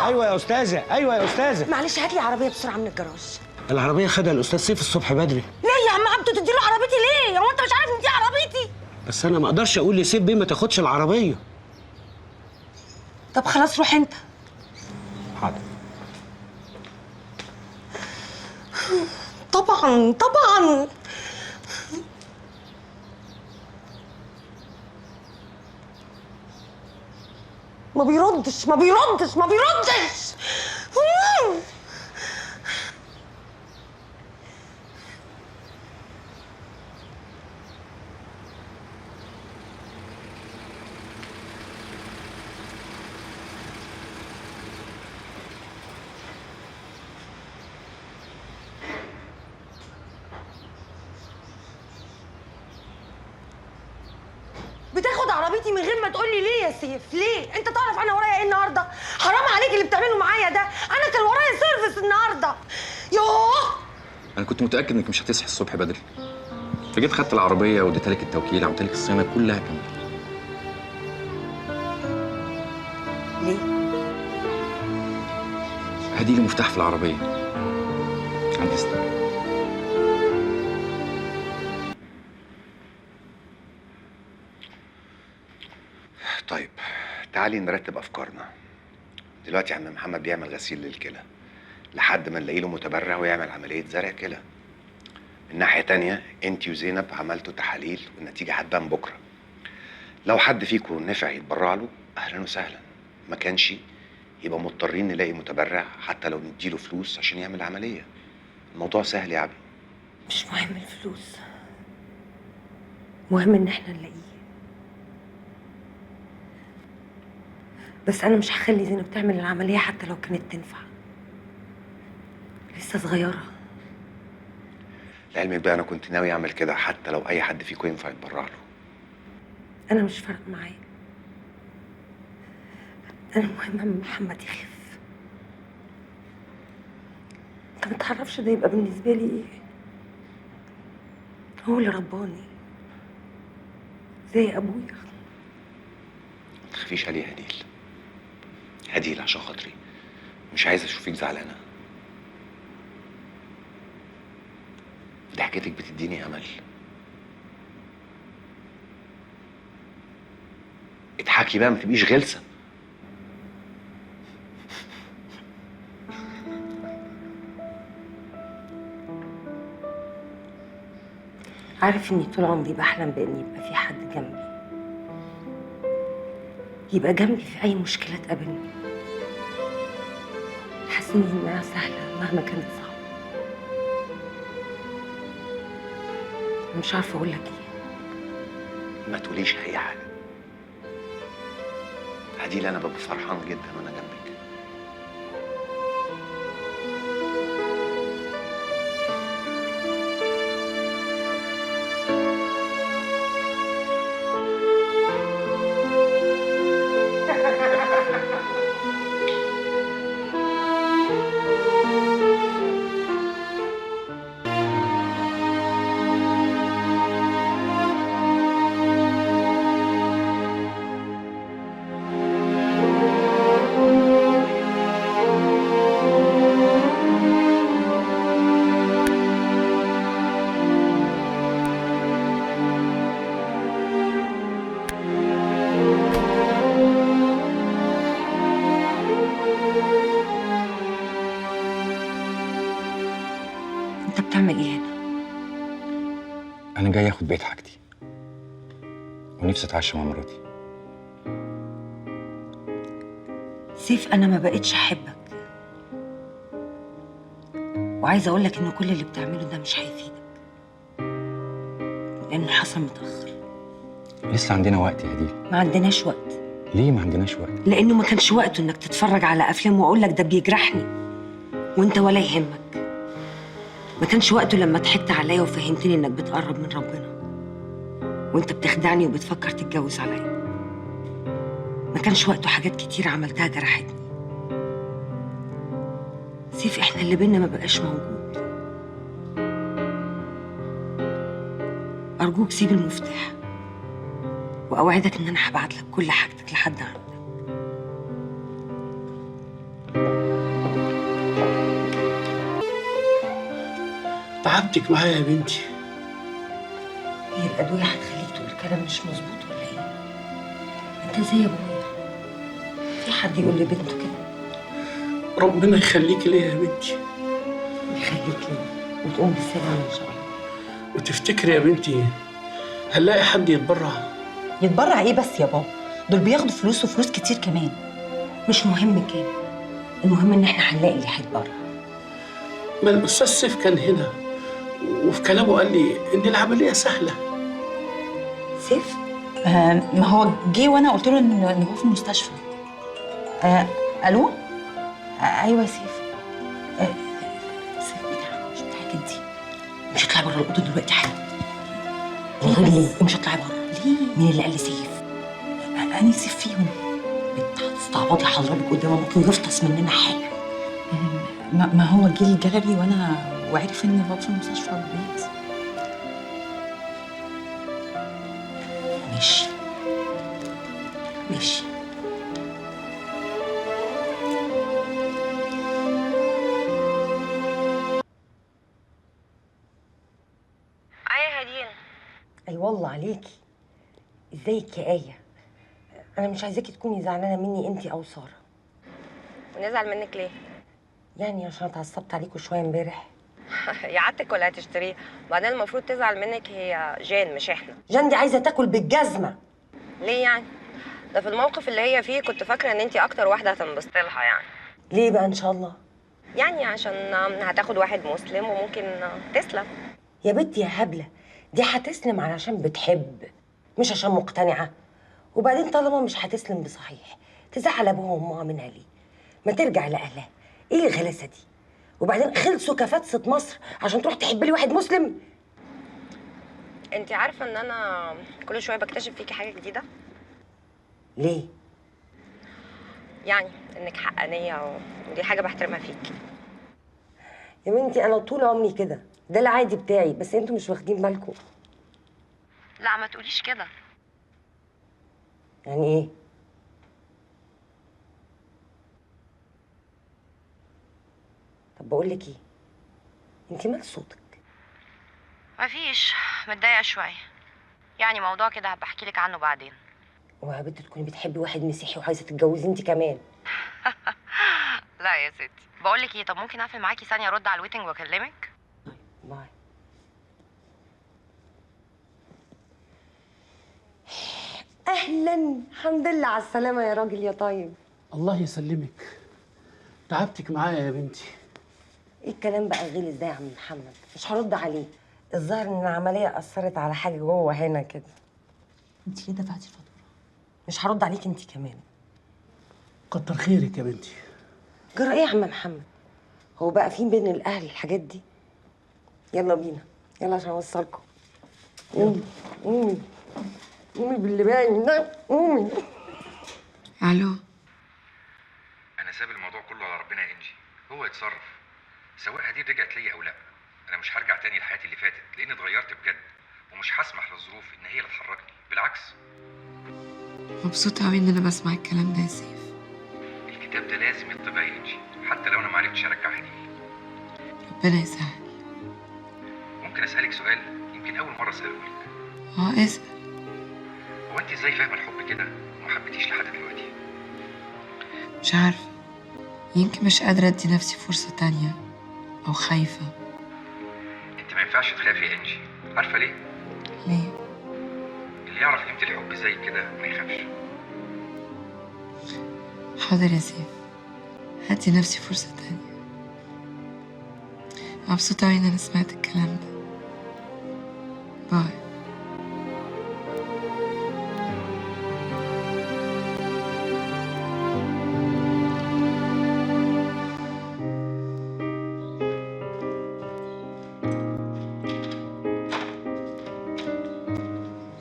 ايوه يا استاذه، ايوه يا استاذه. معلش هات لي عربيه بسرعه من الجراج. العربيه خدها الاستاذ سيف الصبح بدري. ليه يا عم عبده تديله عربيتي ليه؟ هو انت مش عارف ان دي عربيتي؟ بس انا ما اقدرش اقول لسيف بيه ما تاخدش العربيه. طب خلاص روح انت. حاضر. طبعا طبعا. ما بيردش ما بيردش ما بيردش. بتاخد عربيتي من غير ما تقولي ليه يا سيف؟ ليه؟ انت تعرف انا ورايا ايه النهارده؟ حرام عليك اللي بتعمله معايا ده، انا كان ورايا سيرفيس النهارده. يوه. انا كنت متاكد انك مش هتصحي الصبح بدري، فجيت خدت العربيه واديتها لك التوكيل، عملت لك الصيانه كلها كامله. ليه؟ هدي لي مفتاح في العربيه عندي استنى. طيب تعالي نرتب افكارنا. دلوقتي عم محمد بيعمل غسيل للكلى لحد ما نلاقي له متبرع ويعمل عمليه زرع كلى. من ناحيه تانية انت وزينب عملتوا تحاليل والنتيجه هتبان بكره. لو حد فيكم نفع يتبرع له اهلا وسهلا، ما كانش يبقى مضطرين نلاقي متبرع حتى لو نديله فلوس عشان يعمل عمليه. الموضوع سهل يا عبي. مش مهم الفلوس، مهم ان احنا نلاقيه. بس انا مش هخلي زينب تعمل العمليه حتى لو كانت تنفع، لسه صغيره. لعلمك بقى انا كنت ناوي اعمل كده حتى لو اي حد فيكم ينفع يتبرع له. انا مش فارق معايا، انا المهم ان محمد يخف. انت ما تعرفش ده يبقى بالنسبه لي ايه. هو اللي رباني زي ابويا. ما تخافيش عليه يا هديل. هديل عشان خاطري مش عايز اشوفك زعلانه. ضحكتك بتديني امل. اضحكي بقى ما تبقيش غلسه. عارف اني طول عمري بحلم بان يبقى في حد جنبي، يبقى جنبي في اي مشكله تقابلني، حاسين انها سهله مهما كانت صعبه. مش عارفه اقول لك ايه. ما تقوليش اي حاجه. هديل انا ببقى فرحان جدا وانا جنبك. انت بتعمل ايه هنا؟ انا جاي اخد بيت حاجتي ونفسي اتعشى مع مراتي. سيف انا ما بقتش احبك، وعايزه اقول لك ان كل اللي بتعمله ده مش هيفيدك، لانه حصل متاخر. لسه عندنا وقت يا هديل. ما عندناش وقت. ليه ما عندناش وقت؟ لانه ما كانش وقته انك تتفرج على افلام واقول لك ده بيجرحني وانت ولا يهمك. ما كانش وقته لما ضحكت عليا وفهمتني انك بتقرب من ربنا وانت بتخدعني وبتفكر تتجوز عليا. ما كانش وقته حاجات كتير عملتها جرحتني. سيف احنا اللي بينا ما بقاش موجود. ارجوك سيب المفتاح واوعدك ان انا هبعت لك كل حاجتك لحد عندك. تعبتك معايا يا بنتي. هي الادويه هتخليك تقول كلام مش مظبوط ولا ايه؟ انت زي ابويا، في حد يقول لبنته كده؟ ربنا يخليك ليا يا بنتي. يخليك ليه وتقوم بالسلامه ان شاء الله. وتفتكري يا بنتي هنلاقي حد يتبرع؟ يتبرع ايه بس يا بابا؟ دول بياخدوا فلوس وفلوس كتير كمان. مش مهم كام، المهم ان احنا هنلاقي اللي هيتبرع. ما الاستاذ سيف كان هنا وفي كلامه قال لي ان العمليه سهله. سيف؟ ما هو جه وانا قلت له ان هو في المستشفى. الو؟ ايوه يا سيف. سيف بتاعك مش بتاعك انت. مش هطلعي بره الاوضه دلوقتي حالا. ليه؟ مش هطلعي بره. ليه؟ مين اللي قال لي سيف؟ انا سيف فيهم. بنت هتستعبطي هضربك قدام ممكن يفطس مننا حاجه. ما هو جه الجلبي وعرف ان بابا في المستشفى والبيت. ماشي ماشي. يا هدين. اي والله عليكي. ازيك يا آية؟ انا مش عايزاكي تكوني زعلانه مني انتي او ساره. ونزعل منك ليه؟ يعني عشان اتعصبت عليكوا شويه امبارح. يعتك ولا هتشتريه؟ وبعدين المفروض تزعل منك هي جان مش احنا. جان دي عايزه تاكل بالجزمه. ليه يعني؟ ده في الموقف اللي هي فيه كنت فاكره ان انتي اكتر واحده هتنبسطي لها يعني. ليه بقى ان شاء الله؟ يعني عشان هتاخد واحد مسلم وممكن تسلم. يا بنتي يا هبله، دي هتسلم علشان بتحب مش عشان مقتنعه. وبعدين طالما مش هتسلم بصحيح تزعل ابوها وامها منها ليه؟ ما ترجع لاهلها. ايه الغلاسه دي؟ وبعدين خلصوا كفتسة مصر عشان تروح تحب لي واحد مسلم؟ انتي عارفه ان انا كل شويه بكتشف فيكي حاجه جديده؟ ليه؟ يعني انك حقانيه ودي حاجه بحترمها فيكي. يا بنتي انا طول عمري كده، ده العادي بتاعي، بس انتوا مش واخدين بالكم. لا ما تقوليش كده. يعني ايه؟ طب بقول لك ايه؟ انت مال صوتك؟ مفيش، متضايقه شويه. يعني موضوع كده هبقى احكي لك عنه بعدين. ويا بنت تكوني بتحبي واحد مسيحي وعايزه تتجوزي انت كمان. لا يا ستي. بقول لك ايه، طب ممكن اقفل معاكي ثانيه ارد على الويتنج واكلمك؟ باي. اهلا، الحمد لله على السلامه يا راجل يا طيب. الله يسلمك. تعبتك معايا يا بنتي. ايه الكلام بقى غلس ده يا عم محمد؟ مش هرد عليه. الظاهر ان العمليه اثرت على حاجه جوه هنا كده. انت ليه دفعتي الفاتوره؟ مش هرد عليك انت كمان. كتر خيرك يا بنتي. جرى ايه يا عم محمد؟ هو بقى في بين الاهل الحاجات دي؟ يلا بينا، يلا عشان اوصلكم. قومي قومي قومي باللي باين ده، قومي. الو. انا ساب الموضوع كله على ربنا يا انجي، هو يتصرف. سواء هدير رجعت ليا او لا، انا مش هرجع تاني لحياتي اللي فاتت لاني اتغيرت بجد، ومش هسمح للظروف ان هي اللي تحركني، بالعكس. مبسوطة قوي ان انا بسمع الكلام ده يا سيف. الكتاب ده لازم يطبع يا انجي، حتى لو انا ما عرفتش ارجع هدير. ربنا يسهل. ممكن اسالك سؤال يمكن اول مره اساله لك؟ اسأل. هو انت ازاي فاهمه الحب كده وما حبيتيش لحد دلوقتي؟ مش عارفة، يمكن مش قادرة ادي نفسي فرصة تانية او خايفة. انت ما ينفعش تخافي يا انجي، عارفه ليه؟ ليه؟ اللي يعرف قيمه الحب زي كده ما يخافش. حاضر يا سيف، هدي نفسي فرصة تانية. مبسوطة أوي إن أنا سمعت الكلام ده. باي.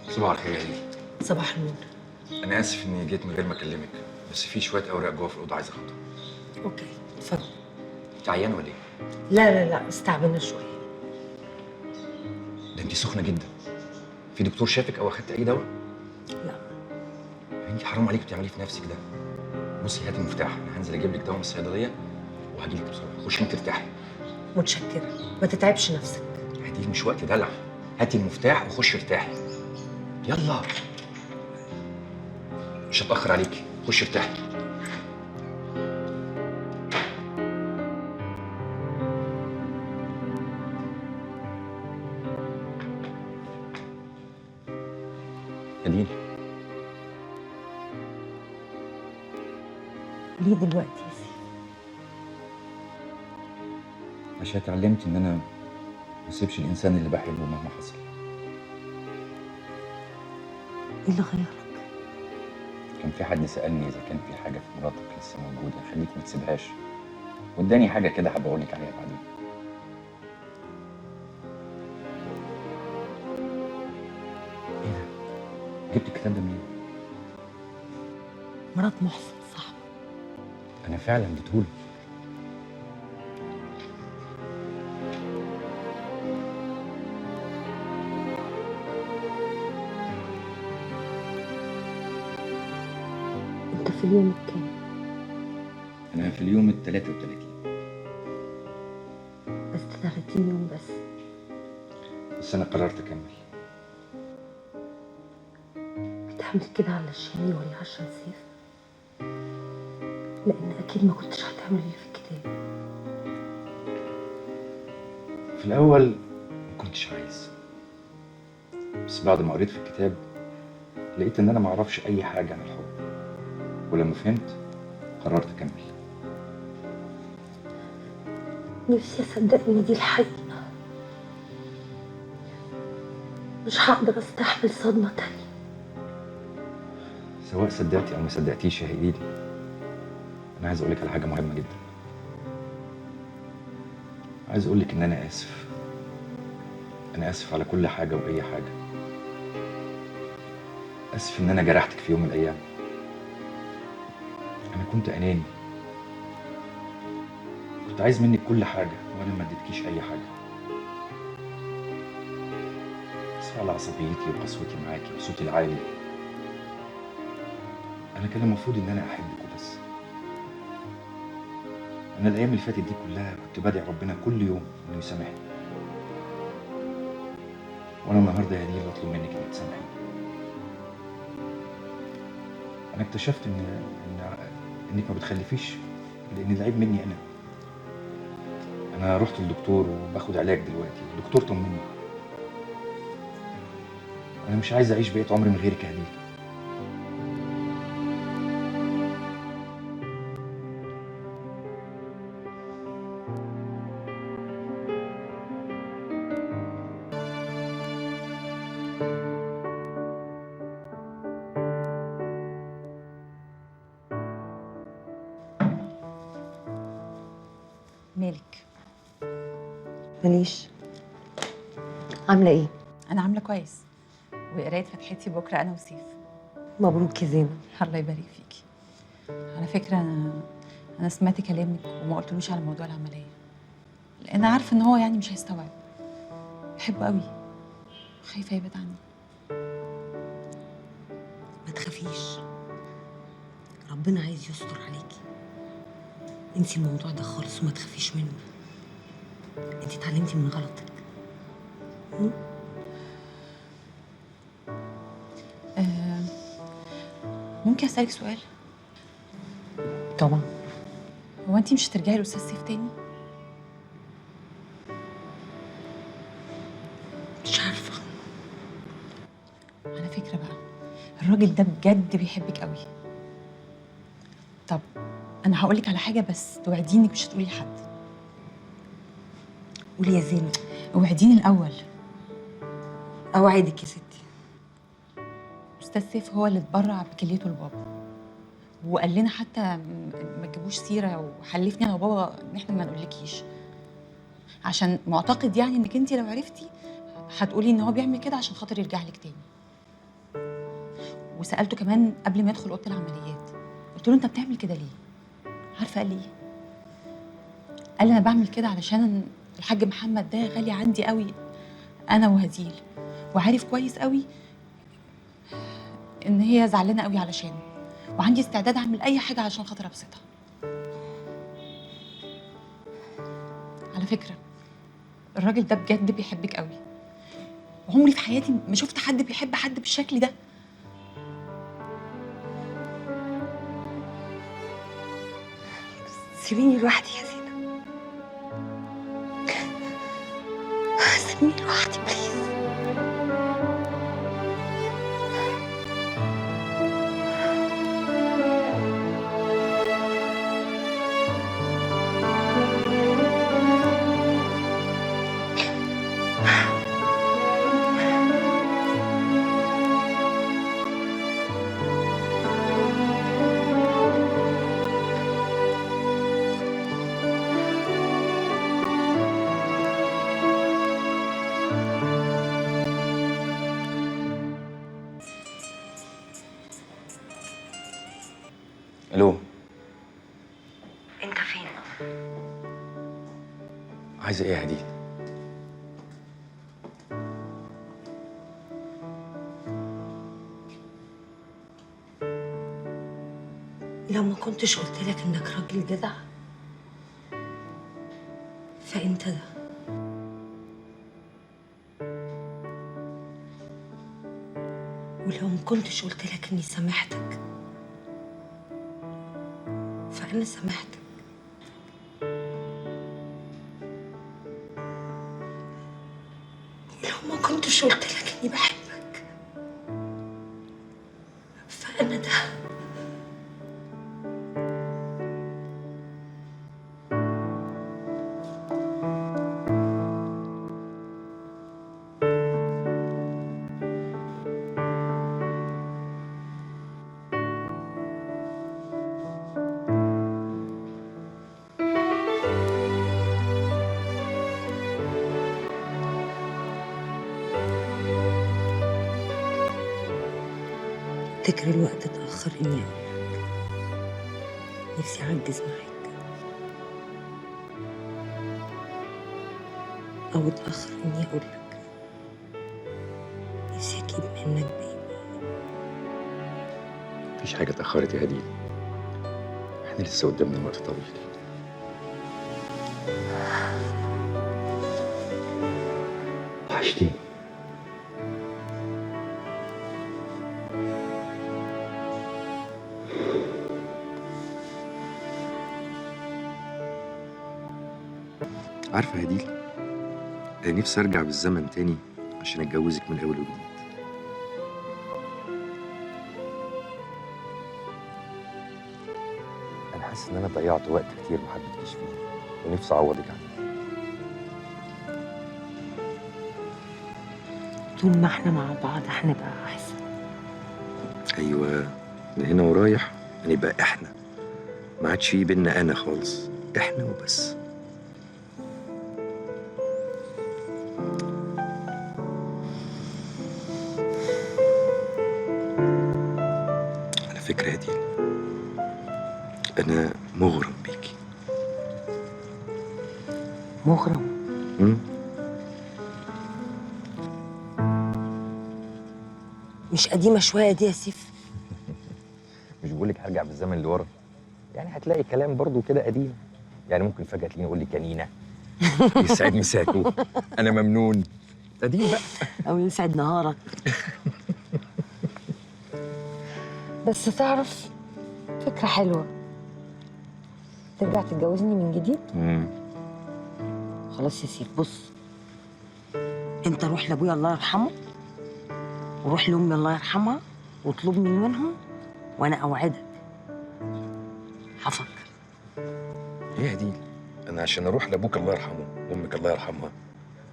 صباح الخير يا هدير. صباح النور. انا اسف اني جيت من غير ما اكلمك، بس في شويه اوراق جوه في الاوضه عايز اخدها. اوكي اتفضل. انت عيانه ولا ايه؟ لا استعبنا شويه. ده انت سخنه جدا. في دكتور شافك او اخدت اي دواء؟ لا. انت حرام عليك بتعملي في نفسك ده. بصي هاتي المفتاح، انا هنزل اجيب لك دواء من الصيدليه وهجيلك بسرعه، خشي انت ترتاحي. متشكره، ما تتعبش نفسك. هديل مش وقت دلع. هاتي المفتاح وخشي ارتاحي. يلا مش هتأخر عليكي، خشي ارتاحي. هديل ليه دلوقتي يا سيف؟ عشان اتعلمت ان انا ما اسيبش الانسان اللي بحبه مهما حصل. ايه اللي غيرك؟ كان في حد سألني إذا كان في حاجة في مراتك لسه موجودة خليك ما تسيبهاش، واداني حاجة كده هبقى أقول لك عليها بعدين. إيه ده؟ جبت الكتاب ده منين؟ مرات محسن صاحبي. أنا فعلا اديتهوله. انت في اليوم الكام؟ أنا في اليوم ال 33. بس 30 يوم بس. بس أنا قررت أكمل. بتعمل كده علشاني ولا عشان سيف؟ لأن أكيد ما كنتش هتعمل اللي في الكتاب. في الأول ما كنتش عايز، بس بعد ما قريت في الكتاب لقيت إن أنا ما أعرفش أي حاجة عن الحب، ولما فهمت قررت أكمل. نفسي أصدق إن دي الحقيقة. مش هقدر أستحمل صدمة تانية. سواء صدقتي أو ما صدقتيش يا هديل، أنا عايز أقولك على حاجة مهمة جدا. عايز أقولك إن أنا آسف. أنا آسف على كل حاجة وأي حاجة. آسف إن أنا جرحتك في يوم من الأيام. أنا كنت أناني، كنت عايز منك كل حاجة وأنا ما اديتكيش أي حاجة. آسف على عصبيتي وقسوتي معاكي وصوتي العالي. أنا كان المفروض إن أنا أحبك وبس. أنا الأيام اللي فاتت دي كلها كنت بدعي ربنا كل يوم إنه يسامحني، وأنا النهارده يا هديل بطلب منك إنك تسامحيني. أنا اكتشفت إنك ما بتخلفيش لأن العيب مني أنا. أنا رحت للدكتور وباخد علاج دلوقتي، الدكتور طمني. أنا مش عايز أعيش بقية عمري من غيرك يا هديل. مالك؟ ماليش. عاملة ايه؟ أنا عاملة كويس، وقراية فتحتي بكرة أنا وسيف. مبروك يا زينب. الله يبارك فيكي. على فكرة أنا سمعت كلامك وما قلتلوش على موضوع العملية، لأن عارفة إن هو يعني مش هيستوعب. بحبه قوي، خايفة يبعد عني. ما تخافيش، ربنا عايز يستر عليكي. انسي الموضوع ده خالص وما تخافيش منه. انتي اتعلمتي من غلطك. ممكن أسألك سؤال؟ طبعا. هو أنتي مش هترجعي لأستاذ سيف تاني؟ مش عارفة. على فكرة بقى، الراجل ده بجد بيحبك قوي. طب أنا هقولك على حاجة بس توعديني إنك مش هتقولي لحد. قولي يا زينب. اوعديني الأول. أوعدك يا ستي. أستاذ سيف هو اللي اتبرع بكليته لبابا، وقال لنا حتى ما تجيبوش سيرة، وحلفني أنا وبابا إن إحنا ما نقولكيش، عشان معتقد يعني إنك أنتي لو عرفتي هتقولي إن هو بيعمل كده عشان خاطر يرجع لك تاني. وسألته كمان قبل ما يدخل أوضة العمليات، قلت له أنت بتعمل كده ليه؟ عارفة قال لي إيه؟ قال لي أنا بعمل كده علشان الحاج محمد ده غالي عندي قوي أنا وهديل، وعارف كويس قوي إن هي زعلانة قوي علشانه، وعندي استعداد أعمل أي حاجة عشان خاطر أبسطها. على فكرة الراجل ده بجد بيحبك قوي. عمري في حياتي ما شفت حد بيحب حد بالشكل ده. سيبيني لوحدي يا زينة، سيبيني لوحدي بليز. الو، انت فين؟ عايزه ايه يا هديل؟ لو ما كنتش قلت لك انك راجل جدع فانت ده. ولو ما كنتش قلت لك اني سامحتك فانا سامحتك. ولو ما كنتش قلت لك اني بحبك فانا ده. افتكر الوقت اتأخر إني أقولك، نفسي أعجز معاك، أو اتأخر إني أقولك نفسي أجيب منك بيبي. مفيش حاجه اتاخرت يا هديل، احنا لسه قدامنا وقت طويل. وحشتيني. عارفة يا هديل، أنا نفسي أرجع بالزمن تاني عشان أتجوزك من أول وجديد. أنا حاسس إن أنا ضيعت وقت كتير ما حبيتكيش فيه، ونفسي أعوضك عنه. طول ما احنا مع بعض هنبقى أحسن. أيوة، من هنا ورايح هنبقى إحنا، ما عادش في بينا أنا خالص، إحنا وبس. فكرة دي أنا مغرم بيكي. مغرم؟ مش قديمة شوية دي يا سيف؟ مش بقولك هرجع بالزمن لورا، يعني هتلاقي كلام برضو كده قديم، يعني ممكن فجأة تلاقيني أقول لك كنينة. يسعد مساكو، أنا ممنون، قديم بقى. أو يسعد نهارك. بس تعرف فكرة حلوة، ترجع تتجوزني من جديد؟ خلاص يا سيف، بص، انت روح لابويا الله يرحمه وروح لامي الله يرحمها واطلبني منهم، وانا اوعدك هفكر. ايه يا هديل، انا عشان اروح لابوك الله يرحمه وامك الله يرحمها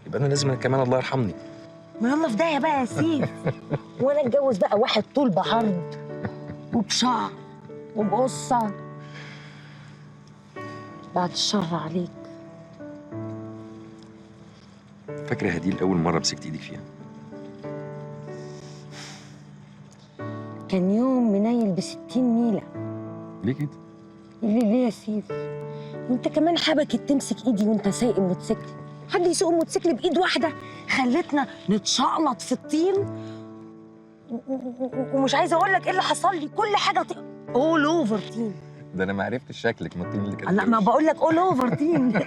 يبقى انا لازم كمان الله يرحمني؟ ما يلا في داهيه بقى يا سيف. وانا اتجوز بقى واحد طول بعرض وبشعر وبقصه، بعد الشر عليك. فاكره هديل اول مره مسكت ايدك فيها؟ كان يوم منيل ب60 نيله. ليه كده؟ ليه يا سيف؟ انت كمان حبكت تمسك ايدي وانت سايق الموتوسيكل. حد يسوق الموتوسيكل بايد واحده؟ خلتنا نتشقلط في الطين ومش عايزه اقول لك ايه اللي حصل لي. كل حاجه اول اوفر طين. ده انا ما عرفتش شكلك من الطين اللي كان لا ما بقول لك اول اوفر طين.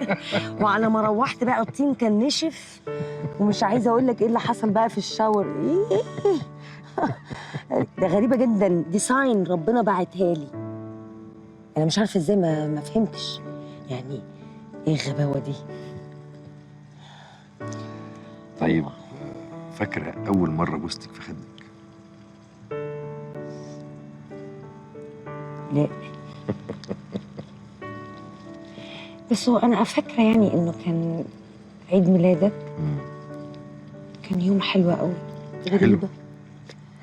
وعلى ما روحت بقى الطين كان نشف، ومش عايزه اقول لك ايه اللي حصل بقى في الشاور. ايه ده غريبه جدا، دي ساين ربنا بعتها لي. انا مش عارفه ازاي ما فهمتش يعني ايه الغباوه دي. طيب فاكره اول مره بوستك في خدك؟ لا بس هو انا فاكره يعني انه كان عيد ميلادك، كان يوم حلو قوي. غريبه.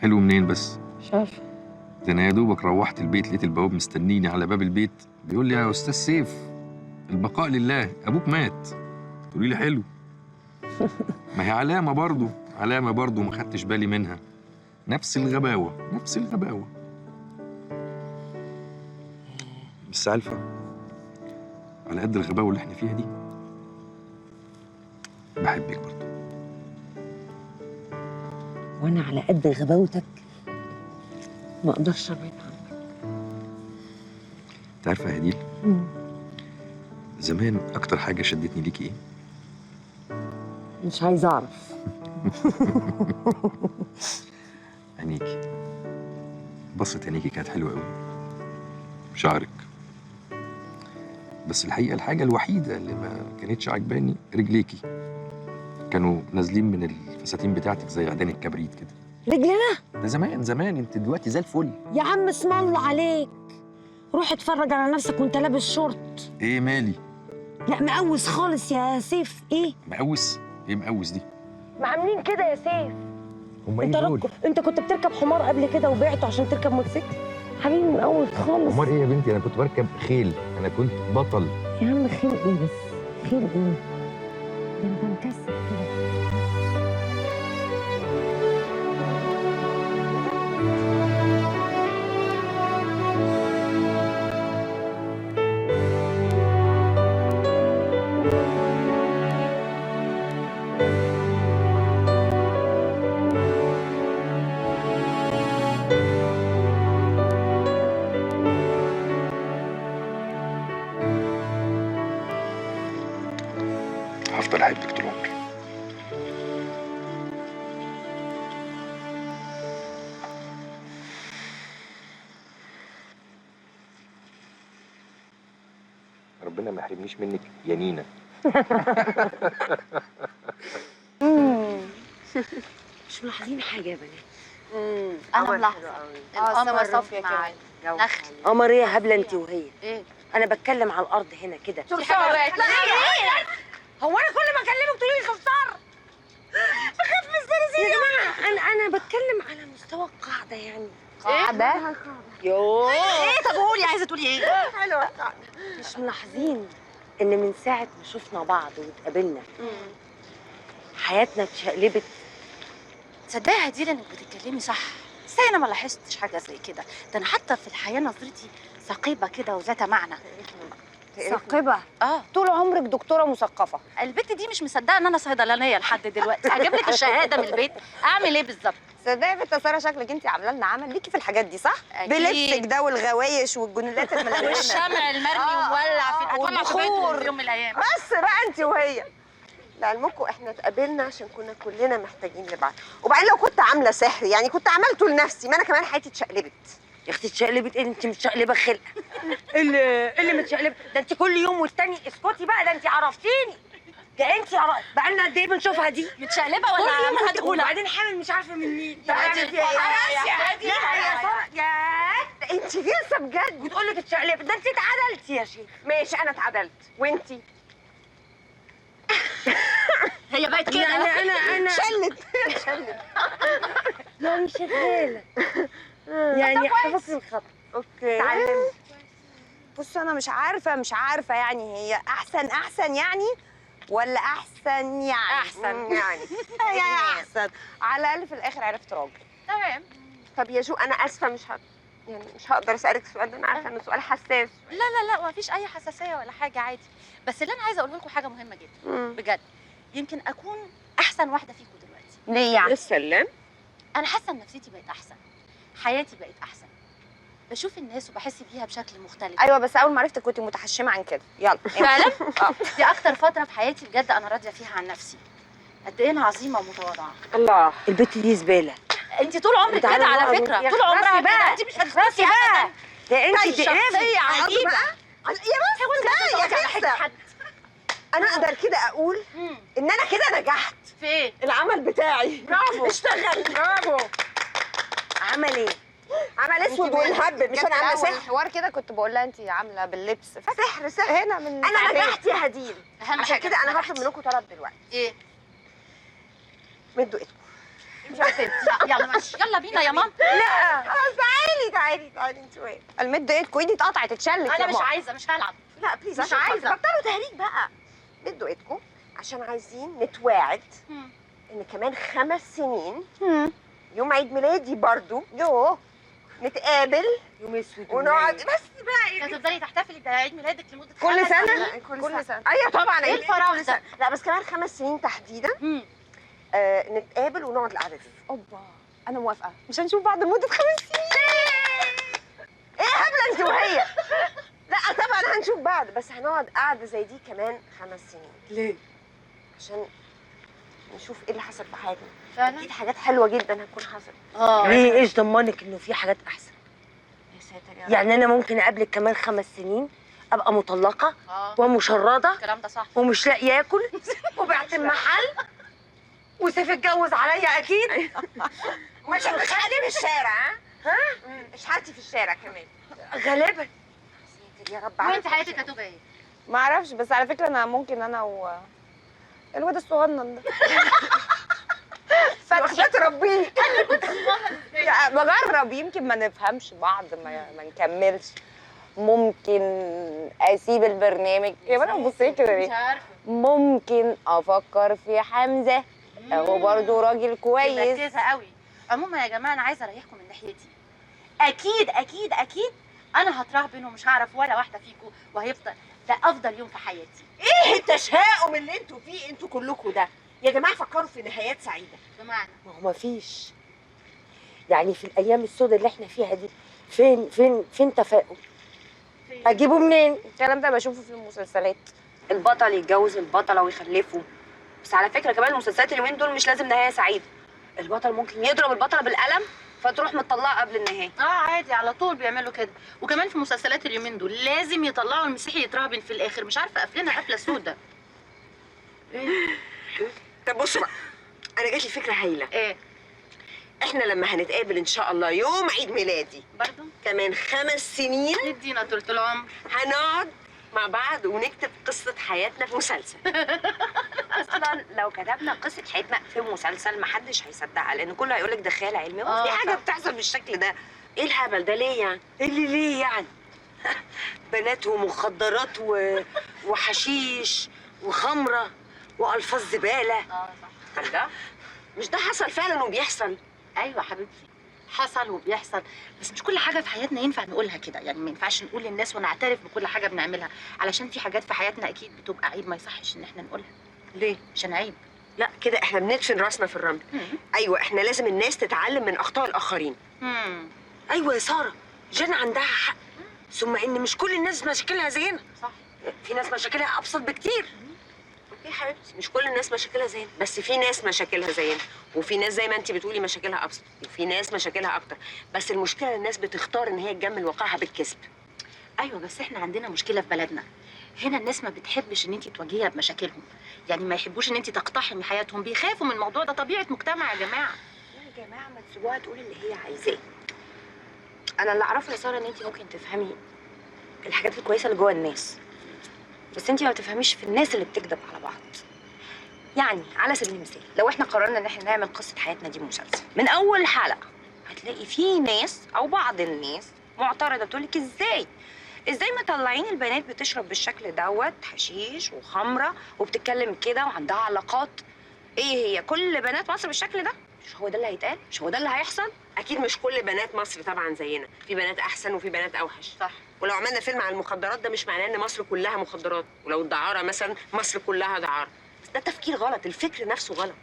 حلو منين بس؟ مش عارفه. ده انا يا دوبك روحت البيت لقيت البواب مستنيني على باب البيت بيقول لي يا استاذ سيف البقاء لله ابوك مات. تقولي لي حلو. ما هي علامه برضه ما خدتش بالي منها. نفس الغباوه. بس عارفه على قد الغباوه اللي احنا فيها دي بحبك برضه. وانا على قد غباوتك ما اقدرش ابعد عنك. انت عارفه يا هديل، زمان اكتر حاجه شدتني ليكي ايه؟ مش عايزه اعرف. عينيكي، بصة عينيكي كانت حلوه قوي، شعرك. بس الحقيقه الحاجه الوحيده اللي ما كانتش عجباني رجليكي، كانوا نازلين من الفساتين بتاعتك زي عيدان الكبريت كده. رجلنا؟ ده زمان انت دلوقتي زي الفل. يا عم اسم الله عليك، روح اتفرج على نفسك وانت لابس شورت. ايه مالي؟ لا مقوس خالص يا سيف. ايه مقوس؟ ايه مقوس دي؟ ما عاملين كده يا سيف. هم ايه دول؟ انت كنت بتركب حمار قبل كده وبعته عشان تركب موتوسيكل؟ حبيبي مقوس خالص. حمار ايه يا بنتي؟ انا كنت بركب خيل، انا كنت بطل. يا عم خيل ايه بس؟ خيل ايه؟ ده انت مكسر كده. هفضل احبك طول عمري. ربنا ما يحرمنيش منك يا نينا. مش ملاحظين حاجه يا بنات؟ انا ملاحظه القمر صافيه كده. نخل. قمر ايه يا هبله انت وهي؟ ايه؟ انا بتكلم على الارض هنا كده. صرصار. هو انا كل ما اكلمك تقولي لي صرصار؟ بخاف من الصراصير يا جماعه. انا بتكلم على مستوى القاعده يعني. قاعده؟ يوه ايه؟ طب قولي عايزه تقولي ايه؟ حلوه القاعده. مش ملاحظين ان من ساعه ما شفنا بعض واتقابلنا حياتنا اتشقلبت؟ تصدقي يا هديل انك بتتكلمي صح، بس انا ما لاحظتش حاجه زي كده. ده انا حتى في الحياه نظرتي ثقيبه كده وذات معنى. ثقيبه؟ اه. طول عمرك دكتوره مثقفه. البت دي مش مصدقه ان انا صيدلانيه لحد دلوقتي. اجيب لك الشهاده من البيت اعمل ايه بالظبط؟ صدقني يا بنت ساره شكلك انت عامله لنا عمل ليكي في الحاجات دي صح؟ أكيد. بلبسك ده والغوايش والجنونات الملونة والشمع المرمي ومولع في هتولع في بيتهم في يوم من الايام. بس بقى انت وهي. لعلمكم احنا اتقابلنا عشان كنا كلنا محتاجين لبعض، وبعدين لو كنت عامله سحر يعني كنت عملته لنفسي، ما انا كمان حياتي اتشقلبت. يا اختي اتشقلبت ايه؟ انت متشقلبه خلقه. اللي متشقلبه ده انت كل يوم والتاني. اسكتي بقى، ده انت عرفتيني. ده انت بقى لنا قد ايه بنشوفها دي؟ متشقلبه ولا هتقولها؟ وبعدين حامل مش عارفه من مين. يا هادي خلاص يا هادي يا انت غلسه بجد. بتقول لك اتشقلبت، ده انت اتعدلتي يا شيخ. ماشي انا اتعدلت وانتي هي بقت كده. يعني انا شلت لا مش شغاله يعني حفظت الخط. اوكي اتعلمت. بصوا انا مش عارفه يعني هي احسن يعني ولا احسن يعني يعني احسن. على الاقل في الاخر عرفت راجل. تمام. طب يا جو انا اسفه مش هقدر اسالك السؤال ده، انا عارفه انه سؤال حساس. لا ما فيش اي حساسيه ولا حاجه، عادي. بس اللي انا عايزه اقوله لكم حاجه مهمه جدا بجد. يمكن اكون احسن واحده فيكم دلوقتي. ليه يعني؟ السلام. انا حاسه ان نفسيتي بقت احسن، حياتي بقت احسن. بشوف الناس وبحس بيها بشكل مختلف. ايوه بس اول ما عرفتك كنت متحشمه عن كده. يلا فعلا؟ دي اكتر فتره في حياتي بجد انا راضيه فيها عن نفسي. قد ايه انا عظيمه ومتواضعه. الله البت دي زباله. انت طول عمرك كده على فكره، طول عمرها كده، انت مش هتخسي ابدا. ده انت شخصيه عجيبه. يا بس يا حد انا اقدر كده اقول ان انا كده نجحت في ايه؟ العمل بتاعي. برافو. اشتغل. برافو. عمل ايه؟ عمل اسود والهب. مش انا عامله سحر الحوار كده كنت بقول لها انت عامله باللبس سحر هنا من انا نجحت يا هديل. عشان كده انا هطلب منكم طلب دلوقتي. ايه؟ مدوا ايدكم. يلا ماشي، يلا بينا يا ماما. لا تعالي انت وين؟ المد ايدكم، ايدي اتقطعت اتشلت. انا مش عايزه، مش هلعب. لا بليز مش عايزه. بطلوا تهريج بقى. مدوا ايدكم عشان عايزين نتواعد ان كمان 5 سنين يوم عيد ميلادي برضو نتقابل يوم اسود ونقعد بس بقى. هتفضلي تحتفلي بعيد ميلادك لمده كل 5 سنه؟ سنين؟ كل سنه. ايوه طبعا. ايه الفراغ ده؟ لا بس كمان 5 سنين تحديدا نتقابل ونقعد القعده دي. اوبا انا موافقه. مش هنشوف بعض لمده 5 سنين. ايه هبله انت وهي. لا طبعا هنشوف بعض بس هنقعد قعده زي دي كمان 5 سنين. ليه؟ عشان نشوف ايه اللي حصل في حياتنا. فعلا اكيد حاجات حلوه جدا هتكون حصلت. ليه؟ ايش ضمنك انه في حاجات احسن؟ يا ساتر يا رب. يعني انا ممكن اقابلك كمان 5 سنين ابقى مطلقه ومشرده الكلام ده صح ومش لاقي اكل وبعت المحل وسيف اتجوز عليا اكيد. مش هتخلي في الشارع. ها؟ مش حالتي في الشارع كمان غالبا. يا رب. وانت حياتك هتبقى ايه؟ ما اعرفش بس على فكره انا ممكن انا الواد الصغنن ده فتحي تربيني. بجرب يمكن ما نفهمش بعض ما نكملش. ممكن اسيب البرنامج. يا بنات بصي كده ليه؟ مش عارفه. ممكن افكر في حمزه. هو برضه راجل كويس. مركزه قوي. عموما يا جماعه انا عايزه اريحكم من ناحيتي. اكيد اكيد اكيد انا هترهبن ومش هعرف ولا واحده فيكم وهيفضل ده افضل يوم في حياتي. ايه التشاؤم اللي انتوا فيه انتوا كلكم ده؟ يا جماعه فكروا في نهايات سعيده. بمعنى ما هو مفيش. يعني في الايام السوداء اللي احنا فيها دي فين تفاؤل؟ اجيبه منين؟ الكلام ده بشوفه في المسلسلات. البطل يتجوز البطله ويخلفوا. بس على فكره كمان المسلسلات اليومين دول مش لازم نهايه سعيده. البطل ممكن يضرب البطله بالقلم فتروح مطلقه قبل النهايه. عادي على طول بيعملوا كده. وكمان في مسلسلات اليومين دول لازم يطلعوا المسيحي يترهبن في الاخر. مش عارفه قافلينها قفله سودا. طب بصوا بقى انا جات لي فكره هايله. ايه؟ احنا لما هنتقابل ان شاء الله يوم عيد ميلادي برضه كمان 5 سنين ندينا طول العمر هنقعد مع بعض ونكتب قصه حياتنا في مسلسل. اصلا لو كتبنا قصه حياتنا في مسلسل محدش هيصدقها لان كله هيقول لك ده خيال علمي. هو في حاجه بتحصل بالشكل ده؟ ايه الهبل ده ليه يعني؟ اللي ليه يعني؟ بنات ومخدرات وحشيش وخمره والفاظ زباله. صح. ده مش ده حصل فعلا وبيحصل؟ ايوه حبيبتي حصل وبيحصل. بس مش كل حاجه في حياتنا ينفع نقولها كده. يعني ما ينفعش نقول للناس ونعترف بكل حاجه بنعملها علشان في حاجات في حياتنا اكيد بتبقى عيب ما يصحش ان احنا نقولها. ليه؟ عشان عيب. لا كده احنا بندفن راسنا في الرمل. ايوه احنا لازم الناس تتعلم من اخطاء الاخرين. ايوه يا ساره جنى عندها حق. ثم ان مش كل الناس مشاكلها زينا. صح. في ناس مشاكلها ابسط بكتير. يا حبيبتي مش كل الناس مشاكلها زينا بس في ناس مشاكلها زينا وفي ناس زي ما انت بتقولي مشاكلها ابسط وفي ناس مشاكلها اكتر. بس المشكله الناس بتختار ان هي تجمل واقعها بالكذب. ايوه بس احنا عندنا مشكله في بلدنا. هنا الناس ما بتحبش ان انت تواجهيها بمشاكلهم. يعني ما يحبوش ان انت تقتحمي حياتهم. بيخافوا من الموضوع ده. طبيعه مجتمع يا جماعه. يا جماعه ما تسيبوها تقول اللي هي عايزاه. انا اللي اعرفه يا ساره ان انت ممكن تفهمي الحاجات الكويسه اللي جوه الناس بس انت ما بتفهميش في الناس اللي بتكذب على بعض. يعني على سبيل المثال لو احنا قررنا ان احنا نعمل قصه حياتنا دي مسلسل من اول حلقه هتلاقي في ناس او بعض الناس معترضه تقول لك ازاي مطلعين البنات بتشرب بالشكل دوت حشيش وخمره وبتتكلم كده وعندها علاقات. ايه هي كل بنات مصر بالشكل ده؟ مش هو ده اللي هيتقال؟ مش هو ده اللي هيحصل؟ اكيد مش كل بنات مصر طبعا زينا. في بنات احسن وفي بنات اوحش. صح. ولو عملنا فيلم عن المخدرات ده مش معناه ان مصر كلها مخدرات. ولو الدعاره مثلا مصر كلها دعاره. بس ده تفكير غلط. الفكر نفسه غلط.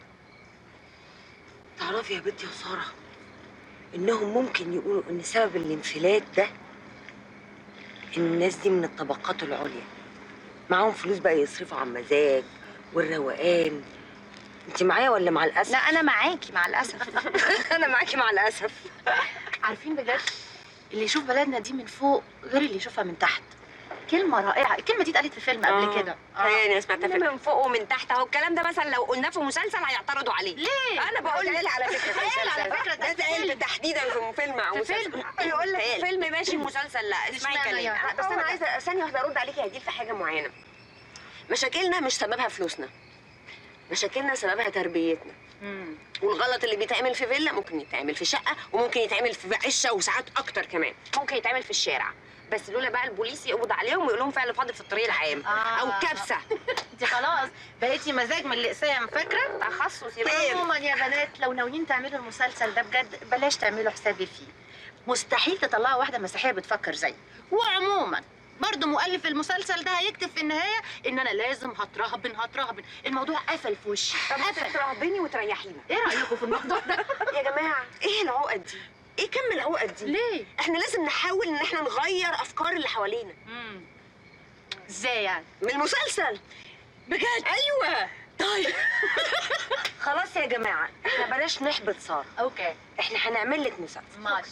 تعرفي يا بنتي يا ساره انهم ممكن يقولوا ان سبب الانفلات ده ان الناس دي من الطبقات العليا معاهم فلوس بقى يصرفوا على المزاج والروقان. انت معايا ولا مع الاسف؟ لا انا معاكي مع الاسف. انا معاكي مع الاسف. عارفين بجد اللي يشوف بلدنا دي من فوق غير اللي يشوفها من تحت. كلمة رائعة، الكلمة دي اتقالت في فيلم قبل كده. انا سمعتها من فوق ومن تحت اهو. الكلام ده مثلا لو قلناه في مسلسل هيعترضوا عليه. ليه؟ انا بقول لك على فكرة في اتقال على فكرة ده اتقال تحديدا في فيلم او مسلسل. يقول لك فيلم ماشي مسلسل لا. اسمعي كلامي. بس انا عايزة ثانية واحدة ارد عليكي يا هديل في حاجة معينة. مشاكلنا مش سببها فلوسنا. مشاكلنا سببها تربيتنا. والغلط اللي بيتعمل في فيلا ممكن يتعمل في شقة وممكن يتعمل في عشة وساعات أكتر كمان. ممكن يتعمل في الشارع. بس لولا بقى البوليس يقبض عليهم ويقول لهم فعل فاضل في الطريق العام او كبسه. انت خلاص بقيتي مزاج من الاقسام، فاكره؟ تخصص يا عموما يا بنات لو ناويين تعملوا المسلسل ده بجد بلاش تعملوا حسابي فيه. مستحيل تطلعوا واحده مسيحيه بتفكر زيي. وعموما برضه مؤلف المسلسل ده هيكتب في النهايه ان انا لازم هترهبن. الموضوع قفل في وشي. طب ترهبني وتريحينا. ايه رايكم في الموضوع ده؟ يا جماعه ايه العقد دي؟ ايه كم العقد دي؟ ليه؟ احنا لازم نحاول ان احنا نغير افكار اللي حوالينا. ازاي يعني؟ من المسلسل. بجد؟ ايوه. طيب خلاص يا جماعه احنا بلاش نحبط ساره. اوكي. احنا هنعمل لك مسلسل. ماشي.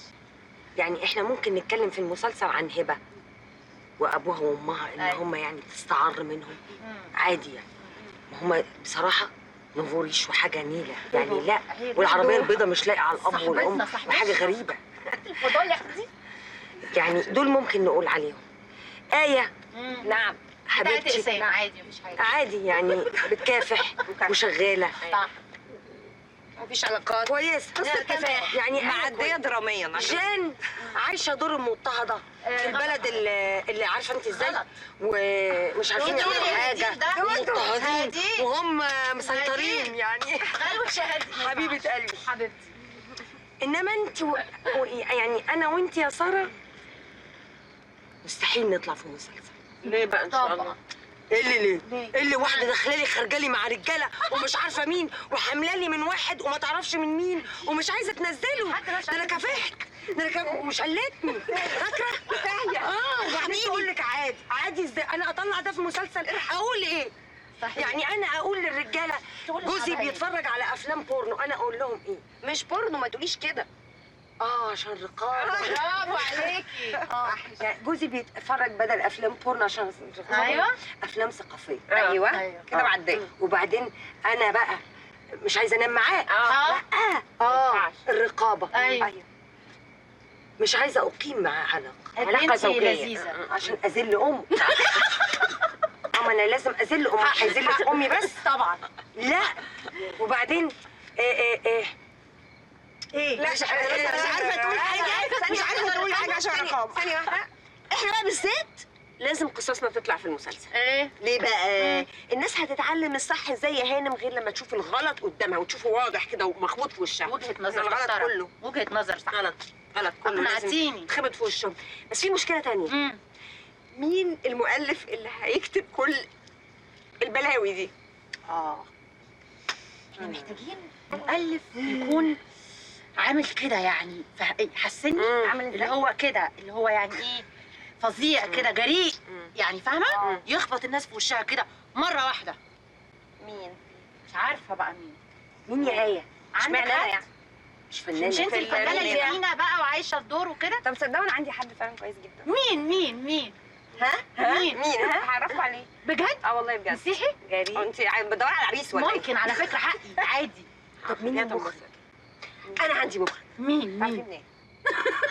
يعني احنا ممكن نتكلم في المسلسل عن هبه وابوها وامها ان هم يعني تستعر منهم. عادي يعني. ما هم بصراحه نفوريش وحاجه نيله يعني. لا والعربيه البيضاء مش لايقه على الاب والام وحاجه غريبه. الفضايح دي يعني دول ممكن نقول عليهم. آية. نعم حبيبتي. عادي مفيش حاجه. عادي يعني بتكافح وشغاله. صح. مفيش علاقات كويسه. كفاح يعني معديه دراميا. جان عايشه دور المضطهده في البلد اللي عارفه انت ازاي ومش عارفين يعملوا حاجه مضطهدين وهم مسيطرين يعني. حبيبه قلبي حبيبتي. انما انت يعني انا وانت يا ساره مستحيل نطلع في مسلسل. ليه بقى ان شاء الله؟ ايه اللي ليه؟ ايه اللي واحده داخله لي خارجه لي مع رجاله ومش عارفه مين وحامله لي من واحد وما تعرفش من مين ومش عايزه تنزله. ده انا كافحت. ده انا ومش قلتني. فاكره؟ وبعدين تقول لك عادي ازاي انا اطلع ده في مسلسل؟ اقول ايه؟ صحيح. يعني انا اقول للرجاله جوزي بيتفرج على افلام بورنو انا اقول لهم ايه؟ مش بورنو ما تقوليش كده. عشان رقابه. برافو عليكي. يعني جوزي بيتفرج بدل افلام بورنو عشان رقابه. ايوه افلام ثقافيه. ايوه كده بعدين. وبعدين انا بقى مش عايزه انام معاه. لا الرقابه. ايوه مش عايزه اقيم معاه علاقه زوجيه لذيذه عشان اذل امه. ما انا لازم اذل امي. هيذل في امي بس طبعا. لا وبعدين ايه لا مش عارفه تقول حاجه. مش عارفه تقول حاجه عشان رقابه. ثانيه واحده. احنا بقى بالذات لازم قصصنا تطلع في المسلسل. ليه بقى؟ الناس هتتعلم الصح ازاي يا هانم غير لما تشوف الغلط قدامها وتشوفه واضح كده ومخبوط في وشها. وجهه نظر الغلط كله. وجهه نظر صح. غلط كله لازم يتخبط في وشهم. بس في مشكله تانية. مين المؤلف اللي هيكتب كل البلاوي دي؟ احنا محتاجين مؤلف يكون عامل كده يعني حسني اللي هو كده اللي هو يعني ايه فظيع كده جريء يعني فاهمه؟ يخبط الناس في وشها كده مره واحده. مين؟ مش عارفه بقى مين يا آية؟ عندك انا حد؟ يعني مش فنانه. مش انت الفنانه اللي فينا بقى وعايشه الدور وكده؟ طب صدقوا انا عندي حد فعلا كويس جدا. مين؟ مين؟ هعرفكم عليه. بجد؟ والله بجد. مسيحي؟ جريء. انت بدور على عريس ولا ممكن على فكره حقي عادي. طب مين المخرج؟ انا عندي مخرج. مين؟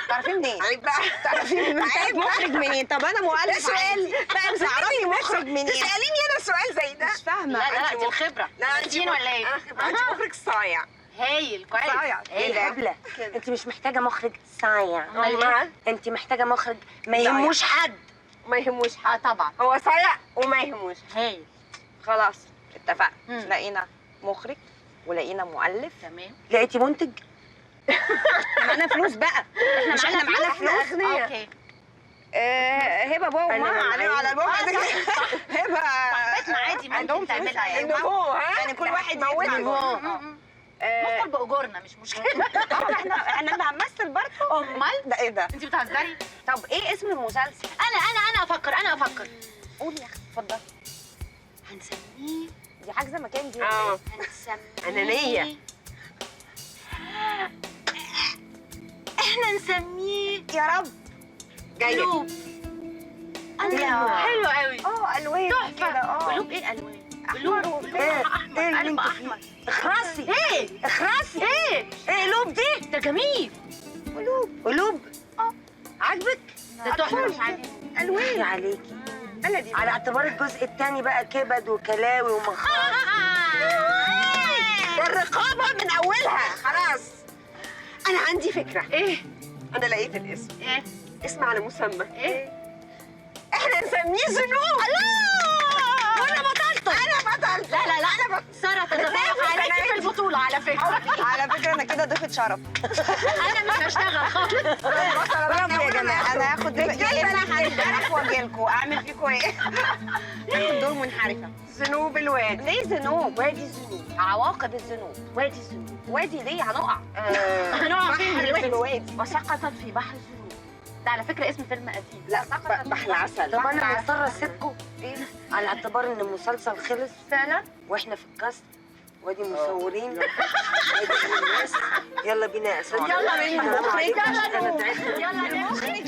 تعرفي منين؟ عيب بقى. تعرفي منين؟ عيب مخرج منين؟ طب انا مؤلف. سؤال بقى تعرفي مخرج منين؟ تسأليني انا سؤال زي ده؟ مش فاهمه. لا دي الخبره. لا عندي ولا ايه؟ عندي مخرج صايع. هايل كويس. صايع. ايه هبله. انت مش محتاجه مخرج صايع. امال انت محتاجه مخرج ما يهموش حد. ما يهموش حد. طبعا. هو صايع وما يهموش. هايل. خلاص اتفقنا. لقينا مخرج ولقينا مؤلف. تمام. لقيتي منتج؟ معانا فلوس بقى. مش احنا معانا فلوس؟ اوكي. هبه بابا وماما عليهم على البابا. هبه صاحبتنا عادي ممكن تعملها يعني. يعني كل واحد موت. ندخل باجورنا مش مشكله. احنا اللي هنمثل برضه. امال ده ايه ده؟ انت بتهزري؟ طب ايه اسم المسلسل؟ انا افكر. قولي يا اختي اتفضلي. هنسميه دي حاجزه مكان دي. هنسميه أنانية. احنا نسميه يا رب جايه. قلوب. حلو قوي. الوان تحفه. قلوب ايه الوان؟ قلوب قلب احمر. اخرسي ايه؟ اخرسي ايه قلوب دي؟ ده جميل. قلوب عاجبك؟ ده تحفه مش عاجبني. الوان عليكي بلدي على اعتبار الجزء الثاني بقى كبد وكلاوي ومخاط. الرقابه من اولها خلاص. انا عندي فكره. ايه؟ انا لقيت الاسم. ايه؟ اسم على مسمى. ايه؟ احنا نسميه ذنوب. الله وانا بطلت. انا بطلت. لا انا ساره تتفوق عليكي في البطوله على فكره. على فكره انا كده ضيفه شرف. انا مش هشتغل خالص. برافو يا جماعه. انا هاخد انا هنحرف واجي لكم اعمل فيكم ايه؟ هاخد دور منحرفه. ذنوب الوادي. ليه ذنوب؟ وادي الذنوب. عواقب الذنوب. وادي الذنوب. وادي ليه هنقع؟ هنقع فين الوادي؟ وسقطت في بحر الذنوب. ده على فكره اسم فيلم قديم. لا بحر عسل. طب انا مضطره اسيبكم على اعتبار ان المسلسل خلص فعلا واحنا في الكاست وادي مصورين وادي الناس. يلا بينا يا اساتذه. يلا بينا. انا تعبت. يلا نمشي.